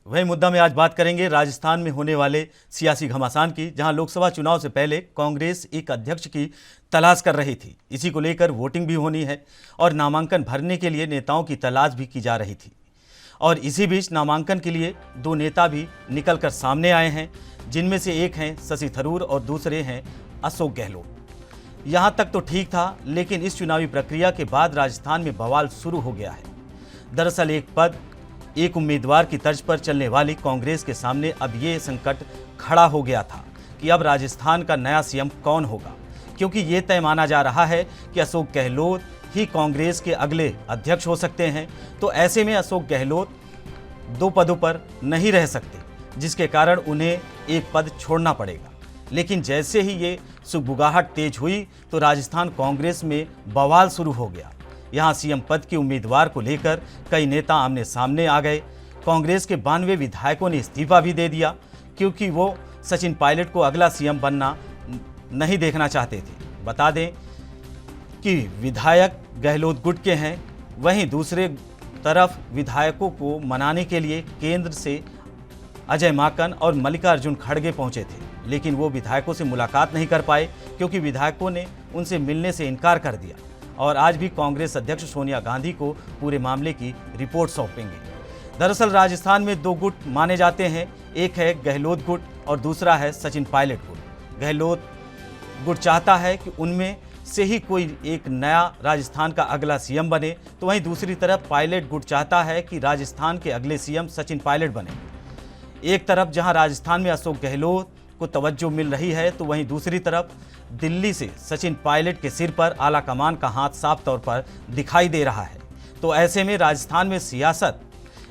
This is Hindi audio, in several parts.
वही मुद्दा में आज बात करेंगे राजस्थान में होने वाले सियासी घमासान की, जहां लोकसभा चुनाव से पहले कांग्रेस एक अध्यक्ष की तलाश कर रही थी। इसी को लेकर वोटिंग भी होनी है और नामांकन भरने के लिए नेताओं की तलाश भी की जा रही थी। और इसी बीच नामांकन के लिए दो नेता भी निकलकर सामने आए हैं, जिनमें से एक हैं शशि थरूर और दूसरे हैं अशोक गहलोत। यहाँ तक तो ठीक था, लेकिन इस चुनावी प्रक्रिया के बाद राजस्थान में बवाल शुरू हो गया है। दरअसल एक उम्मीदवार की तर्ज पर चलने वाली कांग्रेस के सामने अब ये संकट खड़ा हो गया था कि अब राजस्थान का नया सीएम कौन होगा, क्योंकि ये तय माना जा रहा है कि अशोक गहलोत ही कांग्रेस के अगले अध्यक्ष हो सकते हैं। तो ऐसे में अशोक गहलोत दो पदों पर नहीं रह सकते, जिसके कारण उन्हें एक पद छोड़ना पड़ेगा। लेकिन जैसे ही ये सुगबुगाहट तेज हुई तो राजस्थान कांग्रेस में बवाल शुरू हो गया। यहाँ सीएम पद के उम्मीदवार को लेकर कई नेता आमने सामने आ गए। कांग्रेस के 92 विधायकों ने इस्तीफा भी दे दिया, क्योंकि वो सचिन पायलट को अगला सीएम बनना नहीं देखना चाहते थे। बता दें कि विधायक गहलोत गुट के हैं। वहीं दूसरे तरफ विधायकों को मनाने के लिए केंद्र से अजय माकन और मल्लिकार्जुन खड़गे पहुंचे थे, लेकिन वो विधायकों से मुलाकात नहीं कर पाए, क्योंकि विधायकों ने उनसे मिलने से इनकार कर दिया। और आज भी कांग्रेस अध्यक्ष सोनिया गांधी को पूरे मामले की रिपोर्ट सौंपेंगे। दरअसल राजस्थान में दो गुट माने जाते हैं, एक है गहलोत गुट और दूसरा है सचिन पायलट गुट। गहलोत गुट चाहता है कि उनमें से ही कोई एक नया राजस्थान का अगला सीएम बने, तो वहीं दूसरी तरफ पायलट गुट चाहता है कि राजस्थान के अगले सीएम सचिन पायलट बने। एक तरफ जहां राजस्थान में अशोक गहलोत को तवज्जो मिल रही है, तो वहीं दूसरी तरफ दिल्ली से सचिन पायलट के सिर पर आला कमान का हाथ साफ तौर पर दिखाई दे रहा है। तो ऐसे में राजस्थान में सियासत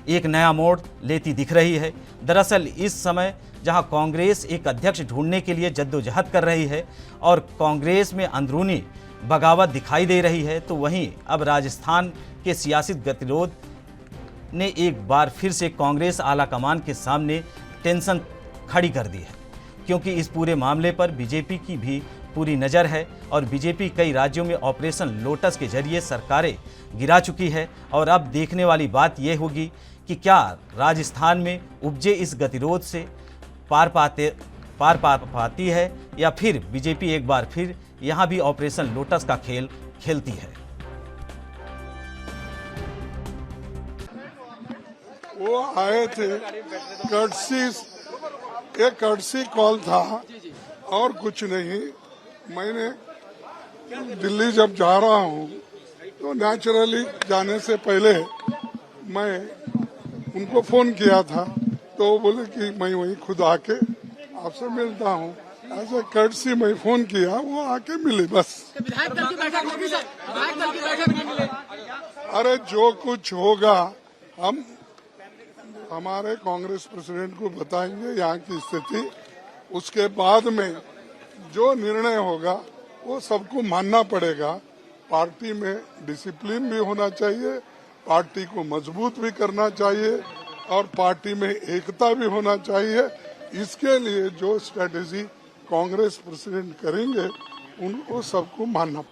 एक नया मोड़ लेती दिख रही है। दरअसल इस समय जहां कांग्रेस एक अध्यक्ष ढूंढने के लिए जद्दोजहद कर रही है और कांग्रेस में अंदरूनी बगावत दिखाई दे रही है, तो वहीं अब राजस्थान के सियासी गतिरोध ने एक बार फिर से कांग्रेस आला कमान के सामने टेंशन खड़ी कर दी है, क्योंकि इस पूरे मामले पर बीजेपी की भी पूरी नज़र है और बीजेपी कई राज्यों में ऑपरेशन लोटस के जरिए सरकारें गिरा चुकी है। और अब देखने वाली बात यह होगी कि क्या राजस्थान में उपजे इस गतिरोध से पार पाती है, या फिर बीजेपी एक बार फिर यहाँ भी ऑपरेशन लोटस का खेल खेलती है। वो आए थे, एक कर्टसी कॉल था और कुछ नहीं। मैंने दिल्ली जब जा रहा हूँ तो नेचुरली जाने से पहले मैं उनको फोन किया था, तो वो बोले कि मैं वहीं खुद आके आपसे मिलता हूँ। ऐसे कर्टसी मैं फोन किया, वो आके मिले बस। अरे जो कुछ होगा हम हमारे कांग्रेस प्रेसिडेंट को बताएंगे यहाँ की स्थिति, उसके बाद में जो निर्णय होगा वो सबको मानना पड़ेगा। पार्टी में डिसिप्लिन भी होना चाहिए, पार्टी को मजबूत भी करना चाहिए और पार्टी में एकता भी होना चाहिए। इसके लिए जो स्ट्रेटेजी कांग्रेस प्रेसिडेंट करेंगे उनको सबको मानना।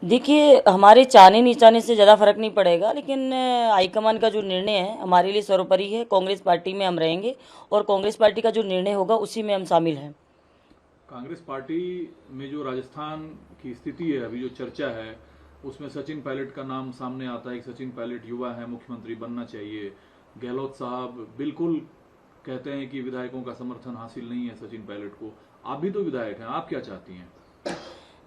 देखिए, हमारे चाहने नहीं चाहने से ज़्यादा फर्क नहीं पड़ेगा, लेकिन हाईकमान का जो निर्णय है हमारे लिए सर्वोपरि है। कांग्रेस पार्टी में हम रहेंगे और कांग्रेस पार्टी का जो निर्णय होगा उसी में हम शामिल हैं। कांग्रेस पार्टी में जो राजस्थान की स्थिति है, अभी जो चर्चा है, उसमें सचिन पायलट का नाम सामने आता है कि सचिन पायलट युवा है, मुख्यमंत्री बनना चाहिए। गहलोत साहब बिल्कुल कहते हैं कि विधायकों का समर्थन हासिल नहीं है सचिन पायलट को। आप भी तो विधायक हैं, आप क्या चाहती हैं?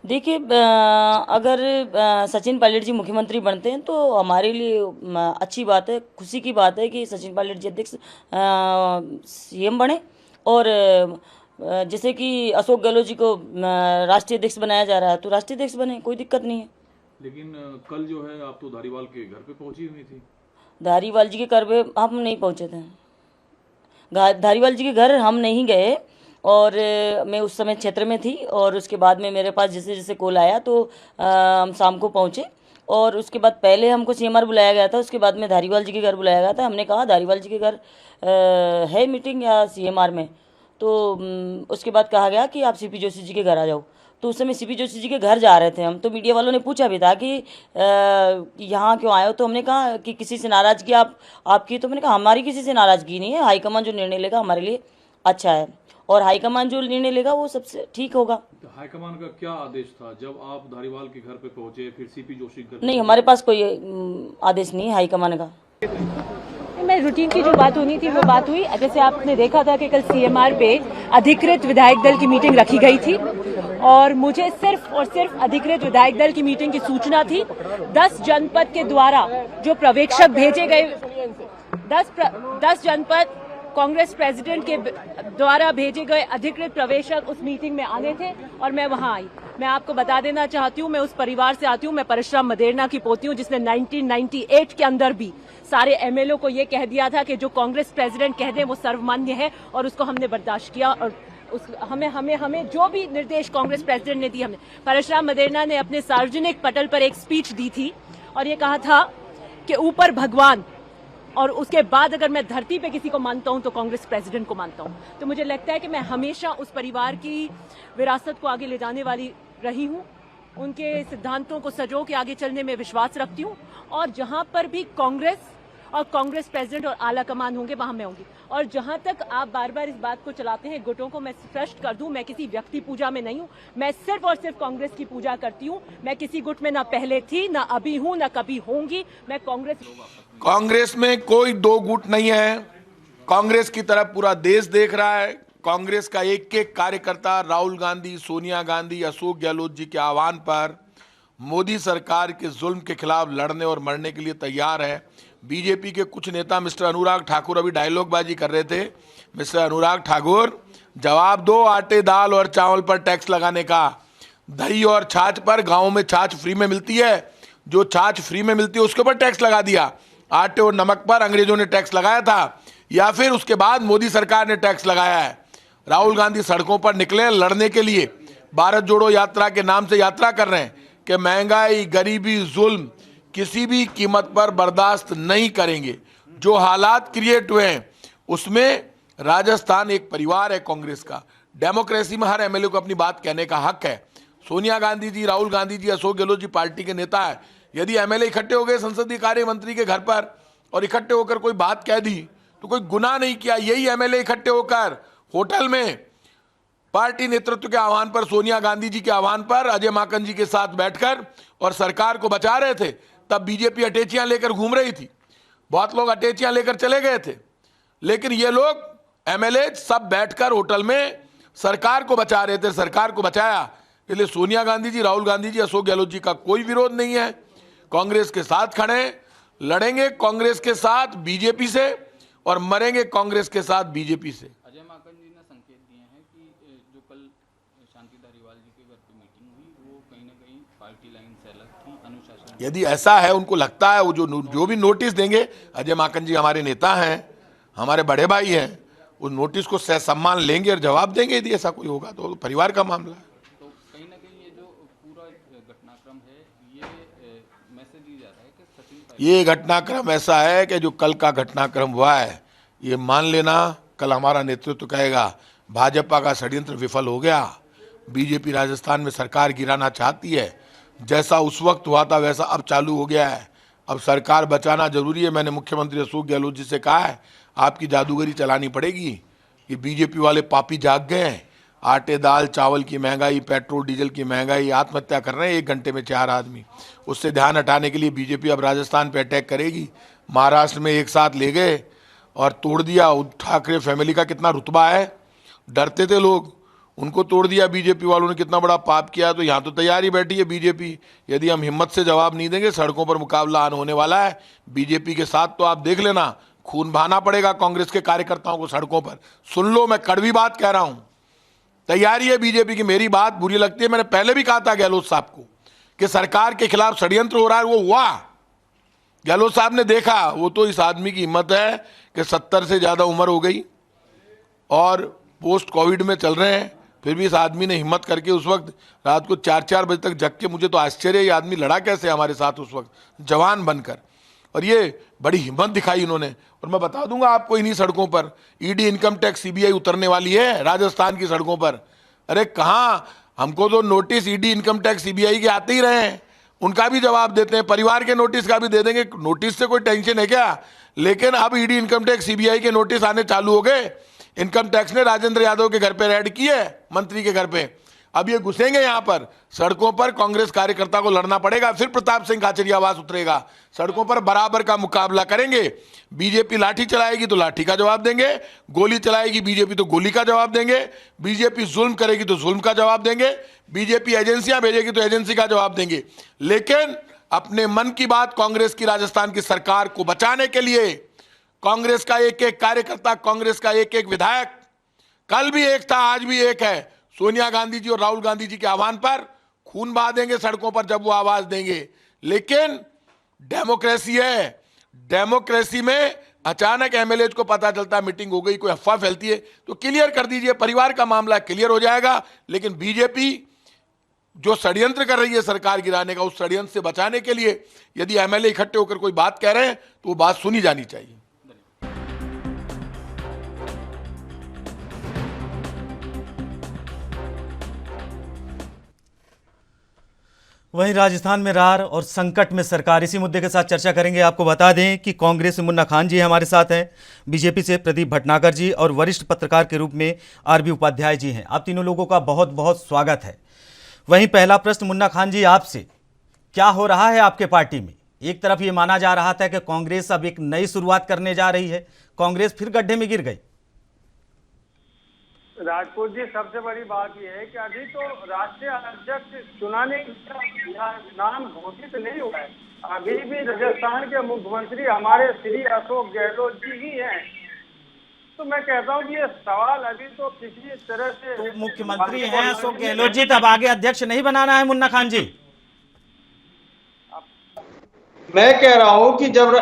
देखिए, अगर सचिन पायलट जी मुख्यमंत्री बनते हैं तो हमारे लिए अच्छी बात है, खुशी की बात है कि सचिन पायलट जी अध्यक्ष सीएम बने। और जैसे कि अशोक गहलोत जी को राष्ट्रीय अध्यक्ष बनाया जा रहा है तो राष्ट्रीय अध्यक्ष बने, कोई दिक्कत नहीं है। लेकिन कल जो है आप तो धारीवाल के घर पे पहुंची हुई थी। धारीवाल जी के घर पे हम नहीं पहुंचे थे। धारीवाल जी के घर हम नहीं गए और मैं उस समय क्षेत्र में थी और उसके बाद में मेरे पास जैसे जैसे कॉल आया तो हम शाम को पहुँचे। और उसके बाद पहले हमको सीएमआर बुलाया गया था, उसके बाद में धारीवाल जी के घर बुलाया गया था। हमने कहा धारीवाल जी के घर है मीटिंग या सीएमआर में, तो उसके बाद कहा गया कि आप सीपी जोशी जी के घर आ जाओ। तो उस समय सीपी जोशी जी के घर जा रहे थे हम, तो मीडिया वालों ने पूछा भी था कि यहाँ क्यों आए हो, तो हमने कहा कि किसी से नाराज़गी आपकी, तो मैंने कहा हमारी किसी से नाराज़गी नहीं है, हाईकमान जो निर्णय लेगा हमारे लिए अच्छा है, और हाईकमान जो निर्णय लेगा वो सबसे ठीक होगा। तो हाईकमान का क्या आदेश था जब आप धारीवाल के घर पे पहुंचे, फिर सीपी जोशी के घर? नहीं, हमारे पास कोई आदेश नहीं है हाईकमान का। मैं रूटीन की जो बात होनी थी वो बात हुई। जैसे आपने देखा था कि कल सीएमआर पे अधिकृत विधायक दल की मीटिंग रखी गई थी और मुझे सिर्फ और सिर्फ अधिकृत विधायक दल की मीटिंग की सूचना थी। 10 जनपद के द्वारा जो पर्यवेक्षक भेजे गए, 10 जनपद कांग्रेस प्रेसिडेंट के द्वारा भेजे गए अधिकृत पर्यवेक्षक उस मीटिंग में आने थे और मैं वहां आई। मैं आपको बता देना चाहती हूँ, मैं उस परिवार से आती हूँ, मैं परशुराम मदेरना की पोती हूँ, जिसने 1998 के अंदर भी सारे एमएलए को ये कह दिया था कि जो कांग्रेस प्रेसिडेंट कह दे वो सर्वमान्य है, और उसको हमने बर्दाश्त किया और हमें जो भी निर्देश कांग्रेस प्रेसिडेंट ने दिए हमने। परशुराम मदेरना ने अपने सार्वजनिक पटल पर एक स्पीच दी थी और ये कहा था कि ऊपर भगवान, और उसके बाद अगर मैं धरती पे किसी को मानता हूं तो कांग्रेस प्रेसिडेंट को मानता हूं। तो मुझे लगता है कि मैं हमेशा उस परिवार की विरासत को आगे ले जाने वाली रही हूं, उनके सिद्धांतों को सजो के आगे चलने में विश्वास रखती हूं, और जहां पर भी कांग्रेस और कांग्रेस प्रेसिडेंट और आला कमान होंगे वहां मैं होंगी। और जहां तक आप बार बार इस बात को चलाते हैं गुटों को, मैं स्पष्ट कर दूं, मैं किसी व्यक्ति पूजा में नहीं हूं, मैं सिर्फ और सिर्फ कांग्रेस की पूजा करती हूं। मैं किसी गुट में ना पहले थी, ना अभी हूं, ना कभी होंगी। मैं कांग्रेस में कोई दो गुट नहीं है। कांग्रेस की तरफ पूरा देश देख रहा है। कांग्रेस का एक एक कार्यकर्ता राहुल गांधी, सोनिया गांधी, अशोक गहलोत जी के आह्वान पर मोदी सरकार के जुल्म के खिलाफ लड़ने और मरने के लिए तैयार है। बीजेपी के कुछ नेता, मिस्टर अनुराग ठाकुर अभी डायलॉगबाजी कर रहे थे। मिस्टर अनुराग ठाकुर, जवाब दो आटे, दाल और चावल पर टैक्स लगाने का। दही और छाछ पर, गाँव में छाछ फ्री में मिलती है, जो छाछ फ्री में मिलती है उसके ऊपर टैक्स लगा दिया। आटे और नमक पर अंग्रेजों ने टैक्स लगाया था, या फिर उसके बाद मोदी सरकार ने टैक्स लगाया है। राहुल गांधी सड़कों पर निकले लड़ने के लिए, भारत जोड़ो यात्रा के नाम से यात्रा कर रहे हैं कि महंगाई, गरीबी, जुल्म किसी भी कीमत पर बर्दाश्त नहीं करेंगे। जो हालात क्रिएट हुए हैं उसमें राजस्थान एक परिवार है कांग्रेस का। डेमोक्रेसी में हर एमएलए को अपनी बात कहने का हक है। सोनिया गांधी जी, राहुल गांधी जी, अशोक गहलोत जी पार्टी के नेता है। यदि एमएलए इकट्ठे हो गए संसदीय कार्य मंत्री के घर पर और इकट्ठे होकर कोई बात कह दी तो कोई गुनाह नहीं किया। यही एमएलए इकट्ठे होकर होटल में पार्टी नेतृत्व के आह्वान पर, सोनिया गांधी जी के आह्वान पर अजय माकन जी के साथ बैठकर और सरकार को बचा रहे थे। तब बीजेपी अटैचियां लेकर घूम रही थी, बहुत लोग अटैचियां लेकर चले गए थे, लेकिन ये लोग एमएलए सब बैठकर होटल में सरकार को बचा रहे थे, सरकार को बचाया। इसलिए सोनिया गांधी जी, राहुल गांधी जी, अशोक गहलोत जी का कोई विरोध नहीं है। कांग्रेस के साथ खड़े, लड़ेंगे कांग्रेस के साथ बीजेपी से और मरेंगे कांग्रेस के साथ बीजेपी से। अजय माकन जी ने संकेत दिए हैं कि जो कल शांति धारीवाल जी के घर पे मीटिंग हुई वो कहीं ना कहीं पार्टी लाइन से अलग थी, अनुशासन। यदि ऐसा है, उनको लगता है, वो जो भी नोटिस देंगे, अजय माकन जी हमारे नेता हैं, हमारे बड़े भाई हैं, उस नोटिस को सहसम्मान लेंगे और जवाब देंगे। यदि ऐसा कोई होगा तो परिवार का मामला है। तो कहीं ना कहीं ये जो पूरा घटनाक्रम है, ये मैसेज दिया जा रहा है कि सचिन, ये घटनाक्रम ऐसा है कि जो कल का घटनाक्रम हुआ है, ये मान लेना कल हमारा नेतृत्व कहेगा भाजपा का षड्यंत्र विफल हो गया। बीजेपी राजस्थान में सरकार गिराना चाहती है। जैसा उस वक्त हुआ था वैसा अब चालू हो गया है। अब सरकार बचाना जरूरी है। मैंने मुख्यमंत्री अशोक गहलोत जी से कहा है, आपकी जादूगरी चलानी पड़ेगी। ये बीजेपी वाले पापी जाग गए हैं। आटे, दाल, चावल की महंगाई, पेट्रोल डीजल की महंगाई, आत्महत्या कर रहे हैं 1 घंटे में 4 आदमी। उससे ध्यान हटाने के लिए बीजेपी अब राजस्थान पे अटैक करेगी। महाराष्ट्र में एक साथ ले गए और तोड़ दिया। उद्धव ठाकरे फैमिली का कितना रुतबा है, डरते थे लोग, उनको तोड़ दिया बीजेपी वालों ने। कितना बड़ा पाप किया। तो यहाँ तो तैयारी बैठी है बीजेपी। यदि हम हिम्मत से जवाब नहीं देंगे, सड़कों पर मुकाबला होने वाला है बीजेपी के साथ। तो आप देख लेना, खून बहाना पड़ेगा कांग्रेस के कार्यकर्ताओं को सड़कों पर। सुन लो, मैं कड़वी बात कह रहा हूं, तैयारी है बीजेपी की। मेरी बात बुरी लगती है, मैंने पहले भी कहा था गहलोत साहब को कि सरकार के खिलाफ षड्यंत्र हो रहा है, वो हुआ। गहलोत साहब ने देखा, वो तो इस आदमी की हिम्मत है कि 70 से ज्यादा उम्र हो गई और पोस्ट कोविड में चल रहे हैं, फिर भी इस आदमी ने हिम्मत करके उस वक्त रात को 4-4 बजे तक जग के, मुझे तो आश्चर्य, ये आदमी लड़ा कैसे हमारे साथ उस वक्त जवान बनकर। और ये बड़ी हिम्मत दिखाई इन्होंने। और मैं बता दूंगा आपको, इन्हीं सड़कों पर ईडी, इनकम टैक्स, सीबीआई उतरने वाली है राजस्थान की सड़कों पर। अरे कहाँ हमको तो notice ED, income tax, CBI के आते ही रहे हैं, उनका भी जवाब देते हैं, परिवार के नोटिस का भी दे देंगे। नोटिस से कोई टेंशन है क्या? लेकिन अब ईडी, इनकम टैक्स, सीबीआई के नोटिस आने चालू हो गए। इनकम टैक्स ने राजेंद्र यादव के घर पे रेड की है, मंत्री के घर पे। अब ये घुसेंगे यहाँ पर, सड़कों पर कांग्रेस कार्यकर्ता को लड़ना पड़ेगा। फिर प्रताप सिंह खाचरियावास उतरेगा, सड़कों पर बराबर का मुकाबला करेंगे। बीजेपी लाठी चलाएगी तो लाठी का जवाब देंगे, गोली चलाएगी बीजेपी तो गोली का जवाब देंगे, बीजेपी जुल्म करेगी तो जुल्म का जवाब देंगे, बीजेपी एजेंसियां भेजेगी तो एजेंसी का जवाब देंगे। लेकिन अपने मन की बात कांग्रेस की राजस्थान की सरकार को बचाने के लिए कांग्रेस का एक एक कार्यकर्ता, कांग्रेस का एक एक विधायक, कल भी एक था, आज भी एक है, सोनिया गांधी जी और राहुल गांधी जी के आह्वान पर खून बहा देंगे सड़कों पर जब वो आवाज देंगे। लेकिन डेमोक्रेसी है, डेमोक्रेसी में अचानक एमएलए को पता चलता है मीटिंग हो गई, कोई अफवाह फैलती है तो क्लियर कर दीजिए, परिवार का मामला क्लियर हो जाएगा। लेकिन बीजेपी जो षड्यंत्र कर रही है सरकार गिराने का, उस षड्यंत्र से बचाने के लिए यदि एमएलए इकट्ठे होकर कोई बात कह रहे हैं तो वो बात सुनी जानी चाहिए। वहीं राजस्थान में रार और संकट में सरकार, इसी मुद्दे के साथ चर्चा करेंगे। आपको बता दें कि कांग्रेस से मुन्ना खान जी हमारे साथ हैं, बीजेपी से प्रदीप भटनागर जी और वरिष्ठ पत्रकार के रूप में आरबी उपाध्याय जी हैं। आप तीनों लोगों का बहुत बहुत स्वागत है। वहीं पहला प्रश्न मुन्ना खान जी आपसे, क्या हो रहा है आपके पार्टी में? एक तरफ ये माना जा रहा था कि कांग्रेस अब एक नई शुरुआत करने जा रही है, कांग्रेस फिर गड्ढे में गिर गई। राजपूत जी, सबसे बड़ी बात यह है कि अभी तो राष्ट्रीय अध्यक्ष चुनाने का नाम घोषित नहीं हुआ है। अभी भी राजस्थान के मुख्यमंत्री हमारे श्री अशोक गहलोत जी ही हैं। तो मैं कहता हूँ कि ये सवाल अभी तो किसी तरह से तो मुख्यमंत्री हैं अशोक गहलोत जी, तब आगे अध्यक्ष नहीं बनाना है मुन्ना खान जी? मैं कह रहा हूं कि जब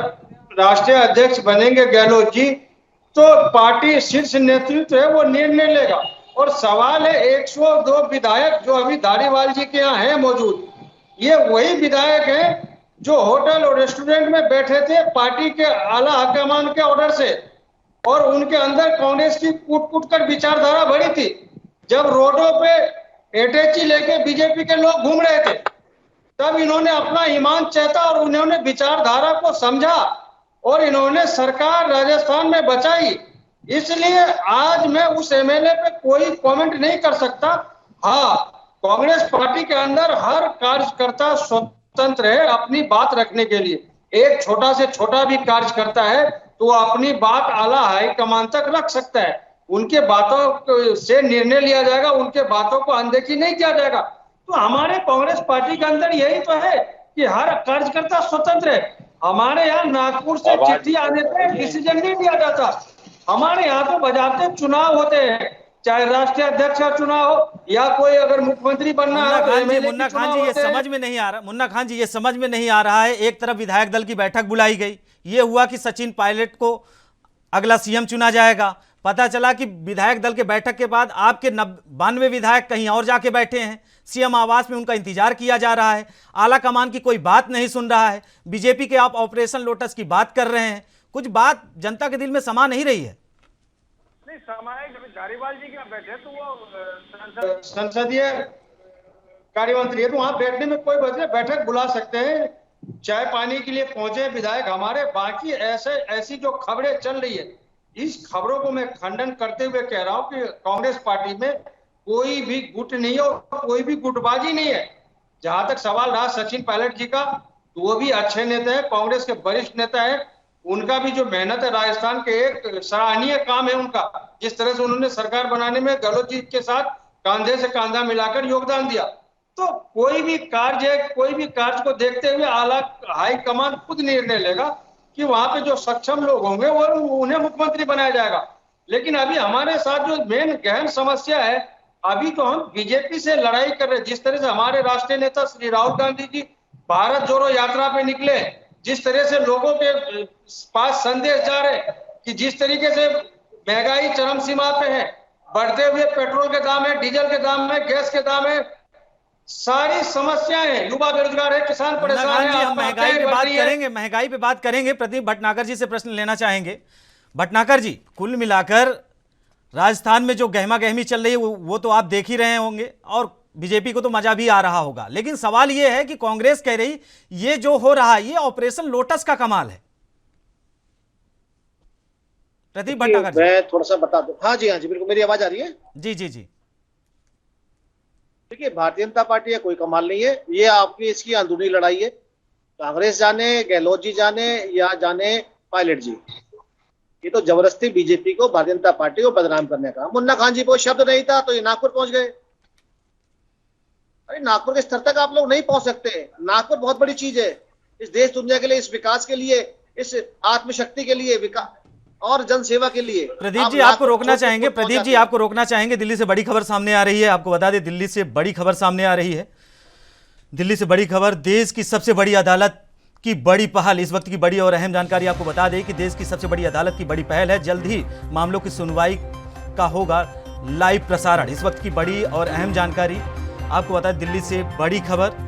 राष्ट्रीय अध्यक्ष बनेंगे गहलोत जी तो पार्टी शीर्ष नेतृत्व है वो निर्णय लेगा। और सवाल है 102 विधायक जो अभी धारीवाल जी के यहाँ हैं मौजूद, ये वही विधायक हैं जो होटल और रेस्टोरेंट में बैठे थे पार्टी के आला हकमान के ऑर्डर से, और उनके अंदर कांग्रेस की कूट कूट कर विचारधारा भरी थी। जब रोडों पे अटैची लेके बीजेपी के लोग घूम रहे थे तब इन्होंने अपना ईमान चाहता और उन्होंने विचारधारा को समझा और इन्होंने सरकार राजस्थान में बचाई। इसलिए आज मैं उस एमएलए पे कोई कमेंट नहीं कर सकता। हाँ, कांग्रेस पार्टी के अंदर हर कार्यकर्ता स्वतंत्र है अपनी बात रखने के लिए। एक छोटा से छोटा भी कार्य करता है तो वो अपनी बात आला हाईकमान तक रख सकता है, उनके बातों से निर्णय लिया जाएगा, उनके बातों को अनदेखी नहीं किया जाएगा। तो हमारे कांग्रेस पार्टी के अंदर यही तो है कि हर कार्यकर्ता स्वतंत्र है। हमारे यहाँ नागपुर से चिट्ठी आने पर डिसीजन नहीं लिया जाता, हमारे यहाँ तो बजाते चुनाव होते हैं, चाहे राष्ट्रीय अध्यक्ष का चुनाव हो या कोई अगर मुख्यमंत्री बनना है। मुन्ना खान जी ये समझ में नहीं आ रहा, मुन्ना खान जी ये समझ में नहीं आ रहा है। एक तरफ विधायक दल की बैठक बुलाई गई, ये हुआ कि सचिन पायलट को अगला सीएम चुना जाएगा। पता चला कि विधायक दल के बैठक के बाद आपके 92 विधायक कहीं और जाके बैठे हैं, सीएम आवास में उनका इंतजार किया जा रहा है, आला कमान की कोई बात नहीं सुन रहा है। बीजेपी के आप ऑपरेशन लोटस की बात कर रहे हैं, कुछ बात जनता के दिल में समा नहीं रही है। नहीं समाए, धारीवाल जी क्या बैठे तो वो संसदीय कार्य मंत्री है तो वहां बैठने में कोई बात नहीं, बैठक बुला सकते हैं, चाय पानी के लिए पहुंचे विधायक हमारे। बाकी ऐसी जो खबरें चल रही है, इस खबरों को मैं खंडन करते हुए कह रहा हूं कि कांग्रेस पार्टी में कोई भी गुट नहीं है और कोई भी गुटबाजी नहीं है। जहां तक सवाल रहा सचिन पायलट जी का, तो वो भी अच्छे नेता है, कांग्रेस के वरिष्ठ नेता है, उनका भी जो मेहनत है राजस्थान के एक सराहनीय काम है उनका। जिस तरह से उन्होंने सरकार बनाने में गहलोत जी के साथ कंधे से कंधा मिलाकर योगदान दिया, तो कोई भी कार्य को देखते हुए आला हाईकमान खुद निर्णय लेगा कि वहां पे जो सक्षम लोग होंगे वो उन्हें मुख्यमंत्री बनाया जाएगा। लेकिन अभी हमारे साथ जो मेन गहन समस्या है, अभी तो हम बीजेपी से लड़ाई कर रहे हैं। जिस तरह से हमारे राष्ट्रीय नेता श्री राहुल गांधी जी भारत जोड़ो यात्रा पे निकले, जिस तरह से लोगों के पास संदेश जा रहे कि जिस तरीके से महंगाई चरम सीमा पे है, बढ़ते हुए पेट्रोल के दाम है, डीजल के दाम है, गैस के दाम है, सारी समस्याएं हैं, युवा बेरोजगार है, किसान परेशान है। हम महंगाई पे बात करेंगे। प्रदीप भटनागर जी से प्रश्न लेना चाहेंगे। भटनागर जी, कुल मिलाकर राजस्थान में जो गहमा गहमी चल रही है वो तो आप देख ही रहे होंगे, और बीजेपी को तो मजा भी आ रहा होगा, लेकिन सवाल यह है कि कांग्रेस कह रही ये जो हो रहा है ये ऑपरेशन लोटस का कमाल है। प्रदीप भटनागर जी, मैं थोड़ा सा बता दूं। हाँ जी बिल्कुल, मेरी आवाज आ रही है? जी जी जी। देखिए, भारतीय जनता पार्टी है कोई कमाल नहीं है, ये आपकी इसकी अंदरूनी लड़ाई है। कांग्रेस जाने, गहलोत जी जाने या जाने पायलट जी, ये तो जबरदस्ती बीजेपी को, भारतीय जनता पार्टी को बदनाम करने का। मुन्ना खान जी को शब्द नहीं था तो ये नागपुर पहुंच गए। अरे नागपुर के स्तर तक आप लोग नहीं पहुंच सकते। नागपुर बहुत बड़ी चीज है इस देश दुनिया के लिए, इस विकास के लिए, इस आत्मशक्ति के लिए, विकास और जनसेवा के लिए। प्रदीप जी आपको रोकना चाहेंगे, प्रदीप जी आपको रोकना चाहेंगे। दिल्ली से बड़ी खबर सामने आ रही है, आपको बता दें दिल्ली से बड़ी खबर सामने आ रही है। दिल्ली से बड़ी खबर, देश की सबसे बड़ी अदालत की बड़ी पहल। इस वक्त की बड़ी और अहम जानकारी आपको बता दें कि देश की सबसे बड़ी अदालत की बड़ी पहल है। जल्द ही मामलों की सुनवाई का होगा लाइव प्रसारण। इस वक्त की बड़ी और अहम जानकारी आपको बता दें, दिल्ली से बड़ी खबर।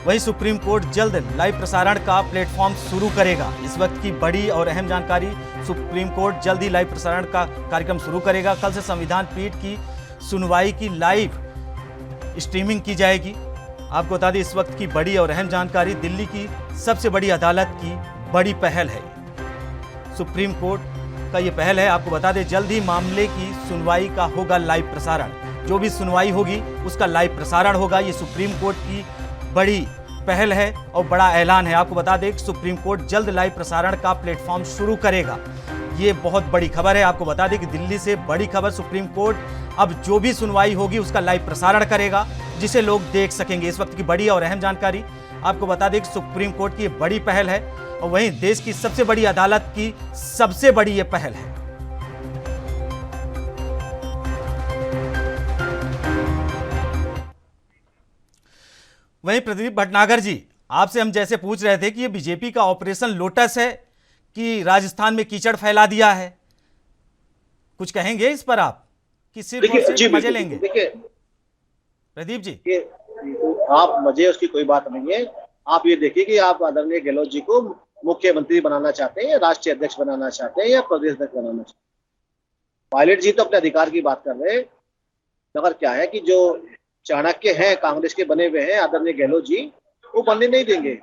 वहीं सुप्रीम कोर्ट जल्द लाइव प्रसारण का प्लेटफॉर्म शुरू करेगा। इस वक्त की बड़ी और अहम जानकारी, सुप्रीम कोर्ट जल्द ही लाइव प्रसारण का कार्यक्रम शुरू करेगा। कल से संविधान पीठ की सुनवाई की लाइव स्ट्रीमिंग की जाएगी। आपको बता दें इस वक्त की बड़ी और अहम जानकारी, दिल्ली की सबसे बड़ी अदालत की बड़ी पहल है। सुप्रीम कोर्ट का ये पहल है। आपको बता दें जल्द ही मामले की सुनवाई का होगा लाइव प्रसारण। जो भी सुनवाई होगी उसका लाइव प्रसारण होगा। ये सुप्रीम कोर्ट की बड़ी पहल है और बड़ा ऐलान है। आपको बता दें कि सुप्रीम कोर्ट जल्द लाइव प्रसारण का प्लेटफॉर्म शुरू करेगा। ये बहुत बड़ी खबर है। आपको बता दें कि दिल्ली से बड़ी खबर, सुप्रीम कोर्ट अब जो भी सुनवाई होगी उसका लाइव प्रसारण करेगा, जिसे लोग देख सकेंगे। इस वक्त की बड़ी और अहम जानकारी आपको बता दें कि सुप्रीम कोर्ट की बड़ी पहल है और वहीं देश की सबसे बड़ी अदालत की सबसे बड़ी ये पहल है। वहीं प्रदीप भटनागर जी, आपसे हम जैसे पूछ रहे थे कि ये बीजेपी का ऑपरेशन लोटस है कि राजस्थान में कीचड़ फैला दिया है, कुछ कहेंगे इस पर आप कि सिर्फ और सिर्फ मजे लेंगे? देखिए प्रदीप जी, आप मजे, उसकी कोई बात नहीं है। आप ये देखिए कि आप आदरणीय गहलोत जी को मुख्यमंत्री बनाना चाहते हैं, राष्ट्रीय अध्यक्ष बनाना चाहते हैं या प्रदेश अध्यक्ष बनाना चाहते हैं। पायलट जी तो अपने अधिकार की बात कर रहे हैं, मगर क्या है कि जो चाणक्य हैं, कांग्रेस के बने हुए हैं आदरणीय गहलोत जी, वो बनने नहीं देंगे।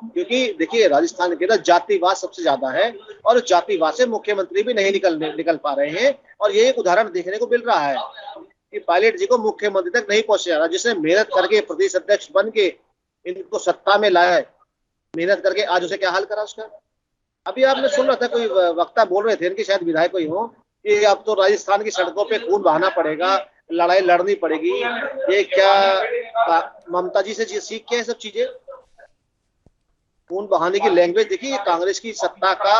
क्योंकि देखिए राजस्थान के अंदर जातिवाद सबसे ज्यादा है और जातिवाद से मुख्यमंत्री भी नहीं निकल पा रहे हैं। और ये एक उदाहरण देखने को मिल रहा है कि पायलट जी को मुख्यमंत्री तक नहीं पहुंचा रहा, जिसने मेहनत करके प्रदेश अध्यक्ष बन के इनको सत्ता में लाया है, मेहनत करके आज उसे क्या हाल करा उसका। अभी आपने सुन रहा था, कोई वक्ता बोल रहे थे, इनके शायद विधायक कोई हो, कि अब तो राजस्थान की सड़कों पे खून बहाना पड़ेगा, लड़ाई लड़नी पड़ेगी। ये क्या ममता जी से सीख के सब चीजें, खून बहाने की लैंग्वेज देखिए। कांग्रेस की सत्ता का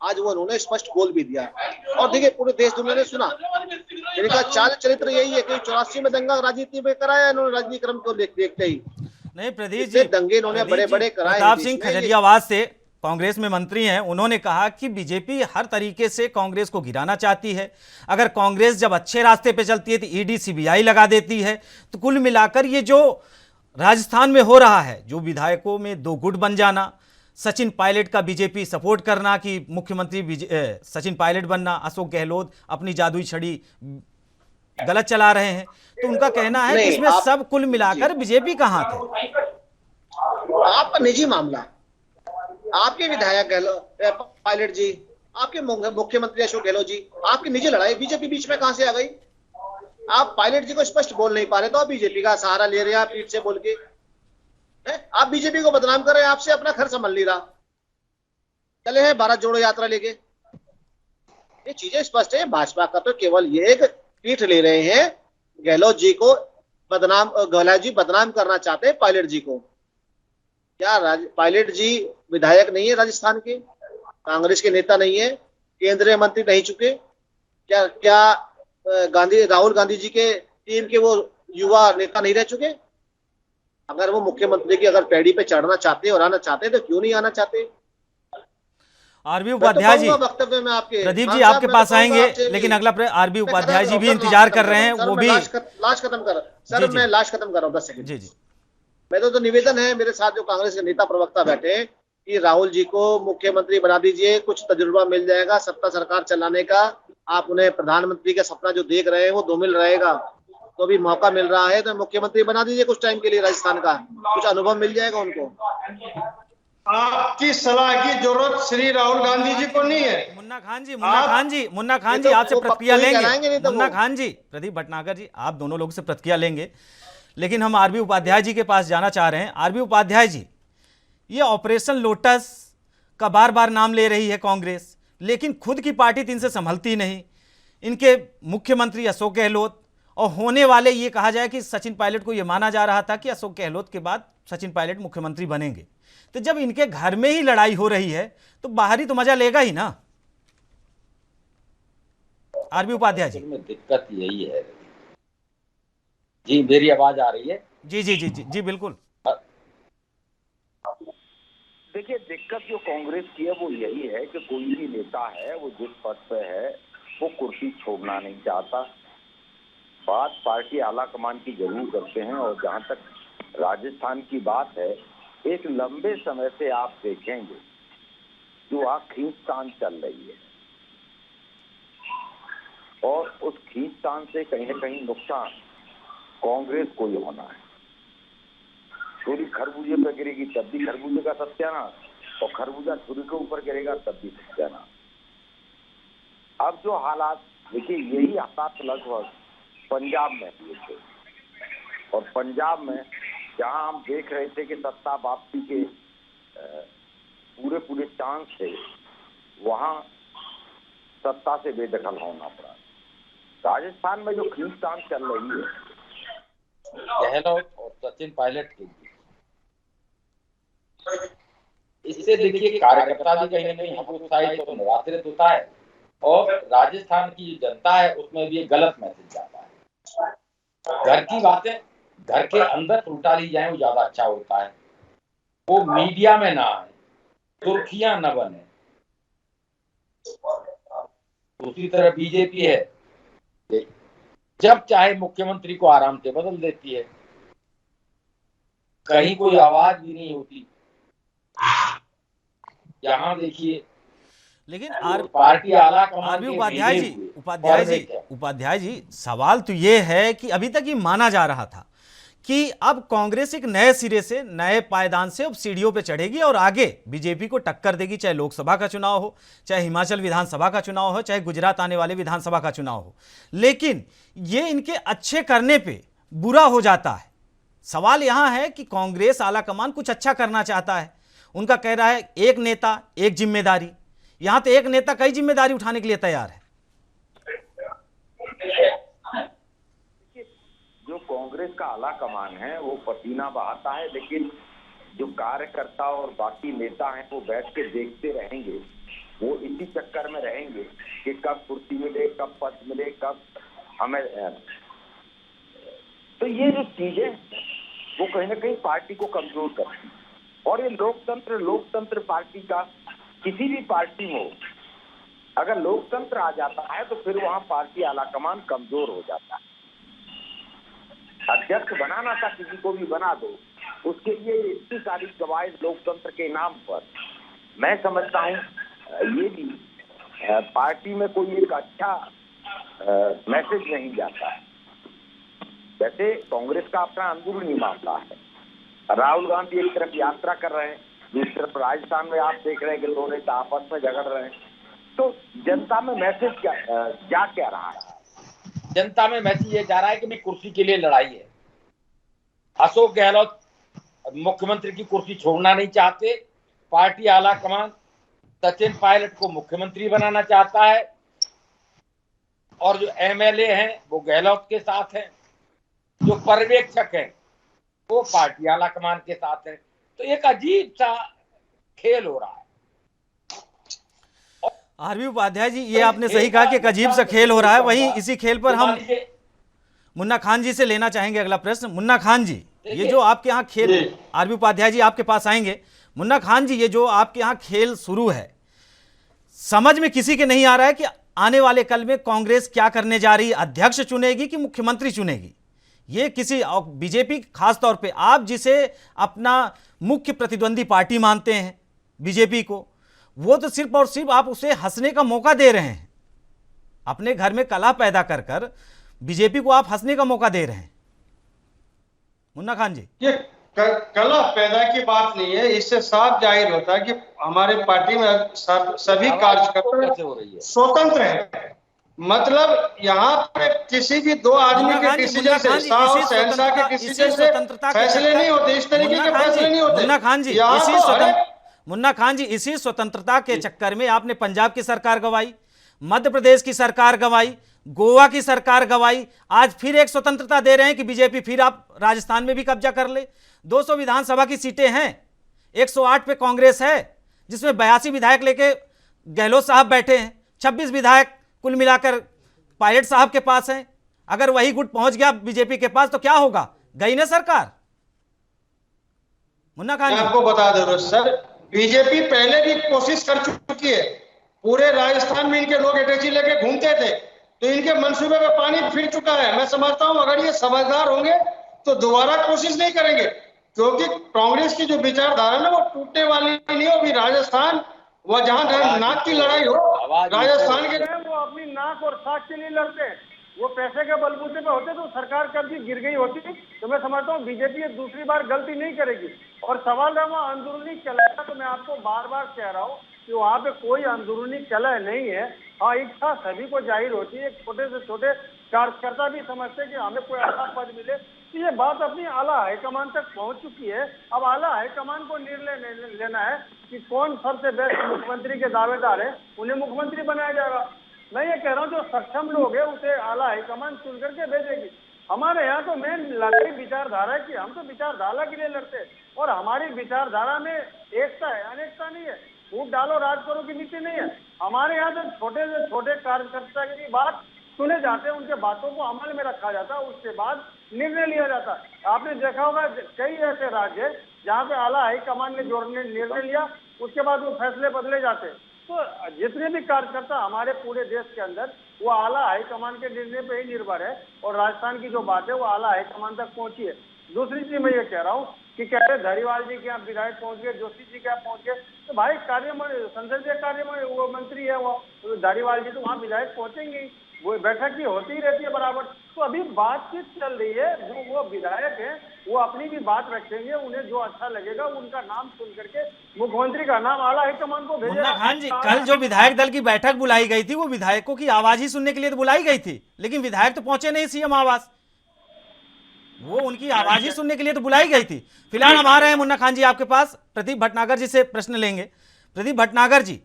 आज वो उन्होंने स्पष्ट बोल भी दिया। और देखिए पूरे देश दुनिया ने सुना, इनका चाल चरित्र यही है कि 84 में दंगा राजनीति में कराया इन्होंने, राजनीति क्रम को देखते ही। नहीं प्रदीप जी, दंगे इन्होंने बड़े बड़े कराए। प्रताप सिंह खजरियावाद से कांग्रेस में मंत्री हैं, उन्होंने कहा कि बीजेपी हर तरीके से कांग्रेस को गिराना चाहती है। अगर कांग्रेस जब अच्छे रास्ते पे चलती है तो ईडी सीबीआई लगा देती है। तो कुल मिलाकर ये जो राजस्थान में हो रहा है, जो विधायकों में दो गुट बन जाना, सचिन पायलट का बीजेपी सपोर्ट करना कि मुख्यमंत्री सचिन पायलट बनना, अशोक गहलोत अपनी जादुई छड़ी गलत चला रहे हैं, तो उनका कहना है कि इसमें सब कुल मिलाकर बीजेपी का हाथ है। आपका निजी मामला, आपके विधायक पायलट जी, आपके मुख्यमंत्री अशोक गहलोत जी, आपकी निजी लड़ाई, बीजेपी बीच में कहां से आ गई? आप पायलट जी को स्पष्ट बोल नहीं पा रहे तो आप बीजेपी का सहारा ले रहे हैं, आप पीठ से बोल के आप बीजेपी को बदनाम कर रहे हैं, आपसे अपना घर संभल नहीं रहा। चले हैं भारत जोड़ो यात्रा लेके, ये चीजें स्पष्ट है। भाजपा का तो केवल ये एक पीठ ले रहे हैं, गहलोत जी को बदनाम, गहलोत जी बदनाम करना चाहते हैं पायलट जी को। क्या पायलट जी विधायक नहीं है राजस्थान के, कांग्रेस के नेता नहीं है, केंद्रीय मंत्री नहीं चुके? क्या राहुल गांधी जी के टीम के वो युवा नेता नहीं रह चुके? अगर वो मुख्यमंत्री की अगर पैड़ी पे चढ़ना चाहते और आना चाहते तो क्यों नहीं आना चाहते? आरबी उपाध्याय जी, वक्तव्य में आपके प्रदीप जी आपके पास आएंगे, लेकिन अगला आरबी उपाध्याय जी भी इंतजार कर रहे हैं, वो भी। लास्ट खत्म कर सर, मैं लास्ट खत्म कर रहा हूँ 10 सेकंड। जी जी, मैं तो निवेदन है, मेरे साथ जो कांग्रेस के नेता प्रवक्ता बैठे हैं, कि राहुल जी को मुख्यमंत्री बना दीजिए, कुछ तजुर्बा मिल जाएगा सत्ता सरकार चलाने का, आप उन्हें प्रधानमंत्री का सपना जो देख रहे हैं वो धूमिल रहेगा। तो अभी मौका मिल रहा है तो मुख्यमंत्री बना दीजिए कुछ टाइम के लिए राजस्थान का, कुछ अनुभव मिल जाएगा उनको। आपकी सलाह की जरूरत श्री राहुल गांधी जी को नहीं है। मुन्ना खान जी आपसे प्रतिक्रिया लेंगे। मुन्ना खान जी, प्रदीप भटनागर जी, आप दोनों लोग से प्रतिक्रिया लेंगे, लेकिन हम आरबी उपाध्याय जी के पास जाना चाह रहे हैं। आरबी उपाध्याय जी, ये ऑपरेशन लोटस का बार बार नाम ले रही है कांग्रेस, लेकिन खुद की पार्टी तो इनसे संभलती नहीं। इनके मुख्यमंत्री अशोक गहलोत, और होने वाले ये कहा जाए कि सचिन पायलट को यह माना जा रहा था कि अशोक गहलोत के बाद सचिन पायलट मुख्यमंत्री बनेंगे। तो जब इनके घर में ही लड़ाई हो रही है तो बाहरी तो मजा लेगा ही ना। आरबी उपाध्याय जी, में दिक्कत यही है जी, मेरी आवाज आ रही है? जी जी जी जी जी बिल्कुल। देखिए, दिक्कत जो कांग्रेस की है वो यही है कि कोई भी नेता है वो जिस पद पे है वो कुर्सी छोड़ना नहीं चाहता। बात पार्टी आला कमान की जरूर करते हैं। और जहां तक राजस्थान की बात है, एक लंबे समय से आप देखेंगे जो वहां खींचतान चल रही है, और उस खींचतान से कहीं न कहीं नुकसान कांग्रेस को ही होना है। छुरी खरबूजे पर गिरेगी तब भी खरबूजे का सत्यानाश, और खरबूजा छुरी के ऊपर गिरेगा तब भी सत्यानाश। अब जो हालात देखिए, यही हालात लगभग पंजाब में हुए थे, और पंजाब में जहां हम देख रहे थे कि सत्ता वापसी के पूरे चांस थे, वहां सत्ता से बेदखल होना पड़ा। राजस्थान में जो खींचतान चल रही है गहलोत और सचिन पायलट के बीच, इससे देखिए कार्यकर्ता भी कहीं ना कहीं हतोत्साहित और निराश्रित होता है, और राजस्थान की जो जनता है उसमें भी एक गलत मैसेज जाता है। घर की बातें घर के अंदर उल्टा ली जाए वो ज्यादा अच्छा होता है, वो मीडिया में ना आए, सुर्खियां न बने। दूसरी तरफ बीजेपी है, जब चाहे मुख्यमंत्री को आराम से बदल देती है, कहीं कोई आवाज भी नहीं होती। यहाँ देखिए, लेकिन पार्टी आला कमान आरबी उपाध्याय जी, सवाल तो ये है कि अभी तक ये माना जा रहा था कि अब कांग्रेस एक नए सिरे से, नए पायदान से अब सीढ़ियों पे चढ़ेगी और आगे बीजेपी को टक्कर देगी, चाहे लोकसभा का चुनाव हो, चाहे हिमाचल विधानसभा का चुनाव हो, चाहे गुजरात आने वाले विधानसभा का चुनाव हो। लेकिन ये इनके अच्छे करने पे बुरा हो जाता है। सवाल यहाँ है कि कांग्रेस आला कमान कुछ अच्छा करना चाहता है, उनका कह रहा है एक नेता एक जिम्मेदारी। यहां तो एक नेता कई जिम्मेदारी उठाने के लिए तैयार है। जो कांग्रेस का आला कमान है वो पसीना बहाता है, लेकिन जो कार्यकर्ता और बाकी नेता हैं वो बैठ के देखते रहेंगे। वो इसी चक्कर में रहेंगे कि कब कुर्सी मिले, कब पद मिले, कब हमें। तो ये जो चीजें वो कहीं ना कहीं पार्टी को कमजोर करती है। और ये लोकतंत्र पार्टी का, किसी भी पार्टी हो अगर लोकतंत्र आ जाता है तो फिर वहां पार्टी आला कमान कमजोर हो जाता है। अध्यक्ष बनाना था, किसी को भी बना दो, उसके लिए इतनी सारी कवायद लोकतंत्र के नाम पर। मैं समझता हूँ ये भी पार्टी में कोई एक अच्छा मैसेज नहीं जाता है। वैसे कांग्रेस का अपना अंदरूनी मामला है। राहुल गांधी एक तरफ यात्रा कर रहे हैं, दूसरी तरफ राजस्थान में आप देख रहे हैं कि दोनों नेता आपस में झगड़ रहे हैं। तो जनता में मैसेज क्या रहा है? जनता में मैसेज ये जा रहा है कि भाई कुर्सी के लिए लड़ाई है। अशोक गहलोत मुख्यमंत्री की कुर्सी छोड़ना नहीं चाहते, पार्टी आला कमान सचिन पायलट को मुख्यमंत्री बनाना चाहता है, और जो एमएलए हैं वो गहलोत के साथ हैं, जो पर्यवेक्षक हैं वो पार्टी आला कमान के साथ है। तो एक अजीब सा खेल हो रहा है। आरबी उपाध्याय जी, ये आपने सही कहा कि एक अजीब सा खेल हो रहा है। वहीं इसी खेल पर हम मुन्ना खान जी से लेना चाहेंगे अगला प्रश्न। मुन्ना खान जी, ये जो आपके यहाँ खेल, आरबी उपाध्याय जी आपके पास आएंगे। मुन्ना खान जी, ये जो आपके यहाँ खेल शुरू है, समझ में किसी के नहीं आ रहा है कि आने वाले कल में कांग्रेस क्या करने जा रही है, अध्यक्ष चुनेगी कि मुख्यमंत्री चुनेगी। ये किसी, बीजेपी खास तौर पे आप जिसे अपना मुख्य प्रतिद्वंदी पार्टी मानते हैं बीजेपी को, वो तो सिर्फ और सिर्फ आप उसे हंसने का मौका दे रहे हैं। अपने घर में कलह पैदा कर कर बीजेपी को आप हंसने का मौका दे रहे हैं। मुन्ना खान जी, ये कलह पैदा की बात नहीं है, इससे साफ जाहिर होता है कि हमारे पार्टी में सभी कार्यकर्ता स्वतंत्र हैं। मतलब यहाँ पे किसी भी दो आदमी के डिसीजन से, शाह और शहंशाह के डिसीजन से फैसले नहीं होते, इस तरीके के फैसले नहीं होते। मुन्ना खान जी, इसी स्वतंत्रता के चक्कर में आपने पंजाब की सरकार गवाई, मध्य प्रदेश की सरकार गवाई, गोवा की सरकार गवाई। आज फिर एक स्वतंत्रता दे रहे हैं कि बीजेपी फिर आप राजस्थान में भी कब्जा कर ले। 200 विधानसभा की सीटें हैं, 108 पे कांग्रेस है, जिसमें 82 विधायक लेके गहलोत साहब बैठे हैं, 26 विधायक कुल मिलाकर पायलट साहब के पास हैं। अगर वही गुट पहुंच गया बीजेपी के पास तो क्या होगा? गई ना सरकार। मुन्ना खान जी, आपको बता दो सर, बीजेपी पहले भी कोशिश कर चुकी है। पूरे राजस्थान में इनके लोग अटैची लेके घूमते थे, तो इनके मंसूबे में पानी फिर चुका है। मैं समझता हूं अगर ये समझदार होंगे तो दोबारा कोशिश नहीं करेंगे, क्योंकि कांग्रेस की जो विचारधारा ना वो टूटने वाली नहीं होगी। राजस्थान वो जहां नाक की लड़ाई हो, राजस्थान के वो अपनी नाक और साख के लिए लड़ते हैं। वो पैसे के बलबूते पे होते तो सरकार कभी गिर गई होती। तो मैं समझता हूँ बीजेपी दूसरी बार गलती नहीं करेगी। और सवाल है वहाँ अंदरूनी कलह, तो मैं आपको बार बार कह रहा हूँ कि वहाँ पे कोई अंदरूनी कलह नहीं है। हाँ, इच्छा सभी को जाहिर होती है। छोटे से छोटे कार्यकर्ता भी समझते हैं कि हमें कोई अच्छा पद मिले। तो ये बात अपनी आला हाईकमान तक पहुंच चुकी है। अब आला हाईकमान को निर्णय लेना है कि कौन सबसे बेस्ट मुख्यमंत्री के दावेदार है, उन्हें मुख्यमंत्री बनाया जाएगा। मैं ये कह रहा हूँ जो सक्षम लोग है उसे आला हाईकमान चुन करके भेजेगी। हमारे यहाँ तो मेन लड़ाई विचारधारा की, हम तो विचारधारा के लिए लड़ते हैं और हमारी विचारधारा में एकता है, अनेकता नहीं है। फूट डालो राज करो की नीति नहीं है। हमारे यहाँ तो छोटे से छोटे कार्यकर्ता की बात सुने जाते हैं, उनके बातों को अमल में रखा जाता है, उसके बाद निर्णय लिया जाता है। आपने देखा होगा कई ऐसे राज्य जहाँ पे आला हाईकमान ने जो निर्णय लिया उसके बाद वो फैसले बदले जाते हैं। तो जितने भी कार्यकर्ता हमारे पूरे देश के अंदर वो आला हाईकमान के निर्णय पे ही निर्भर है और राजस्थान की जो बात है वो आला हाईकमान तक पहुंची है। दूसरी चीज मैं ये कह रहा हूँ कि कहते धारीवाल जी के यहाँ विधायक पहुंच गए, जोशी जी के यहाँ पहुंच गए, तो भाई संसदीय कार्य वो मंत्री है, वो धारीवाल जी, तो वहाँ विधायक पहुंचेंगे ही। वो बैठक भी होती ही रहती है बराबर। तो अभी बातचीत चल रही है, जो वो विधायक हैं वो अपनी भी बात रखेंगे, उन्हें जो अच्छा लगेगा उनका नाम सुन करके मुख्यमंत्री का नाम आला हाईकमान को भेजेगा। मुन्ना खान जी, कल जो विधायक दल की बैठक बुलाई गई थी वो विधायकों की आवाज ही सुनने के लिए तो बुलाई गई थी, लेकिन विधायक तो पहुंचे नहीं सीएम आवास। वो उनकी आवाज ही सुनने के लिए तो बुलाई गई थी। फिलहाल हम आ रहे हैं मुन्ना खान जी आपके पास, प्रदीप भटनागर जी से प्रश्न लेंगे। प्रदीप भटनागर जी,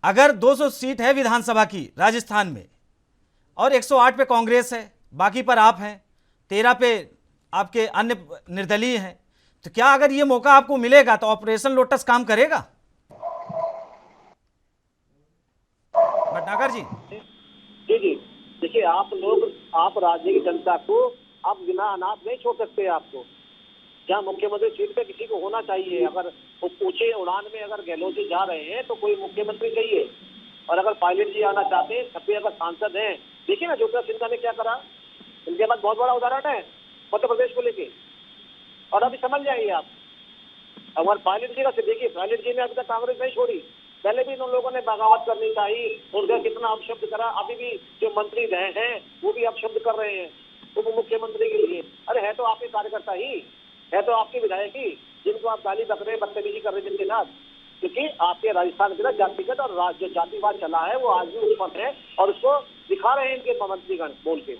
अगर 200 सीट है विधानसभा की राजस्थान में और 108 पे कांग्रेस है, बाकी पर आप हैं, 13 पे आपके अन्य निर्दलीय हैं, तो क्या अगर ये मौका आपको मिलेगा तो ऑपरेशन लोटस काम करेगा? भटनागर जी जी देखिए, आप राज्य की जनता को आप बिना अनाथ नहीं छोड़ सकते। आपको जहाँ मुख्यमंत्री सीट पे किसी को होना चाहिए। अगर ऊंचे उड़ान में अगर गहलोत जी जा रहे हैं तो कोई मुख्यमंत्री चाहिए, और अगर पायलट जी आना चाहते हैं, तब भी अगर सांसद हैं, देखिए ना ज्योतिरादित्य सिंधिया ने क्या करा, इनके पास बहुत बड़ा उदाहरण है मध्य प्रदेश को लेके। और अभी समझ जाइए आप, हमारे पायलट जी का देखिए, पायलट जी ने अभी तक कांग्रेस नहीं छोड़ी। पहले भी उन लोगों ने बगावत करनी चाहिए, उनका कितना अपशब्द करा। अभी भी जो मंत्री रहे हैं वो भी अपशब्द कर रहे हैं उप मुख्यमंत्री के लिए। अरे है तो आपके कार्यकर्ता ही, है तो आपके विधायक ही, जिनको आप गाली बक रहे, बदतमीजी कर रहे जिनके साथ। क्योंकि आपके राजस्थान के अंदर जातिगत और जो जातिवाद चला है वो आज भी उत्पन्न है, और उसको दिखा रहे हैं इनके मंत्रीगण बोल के।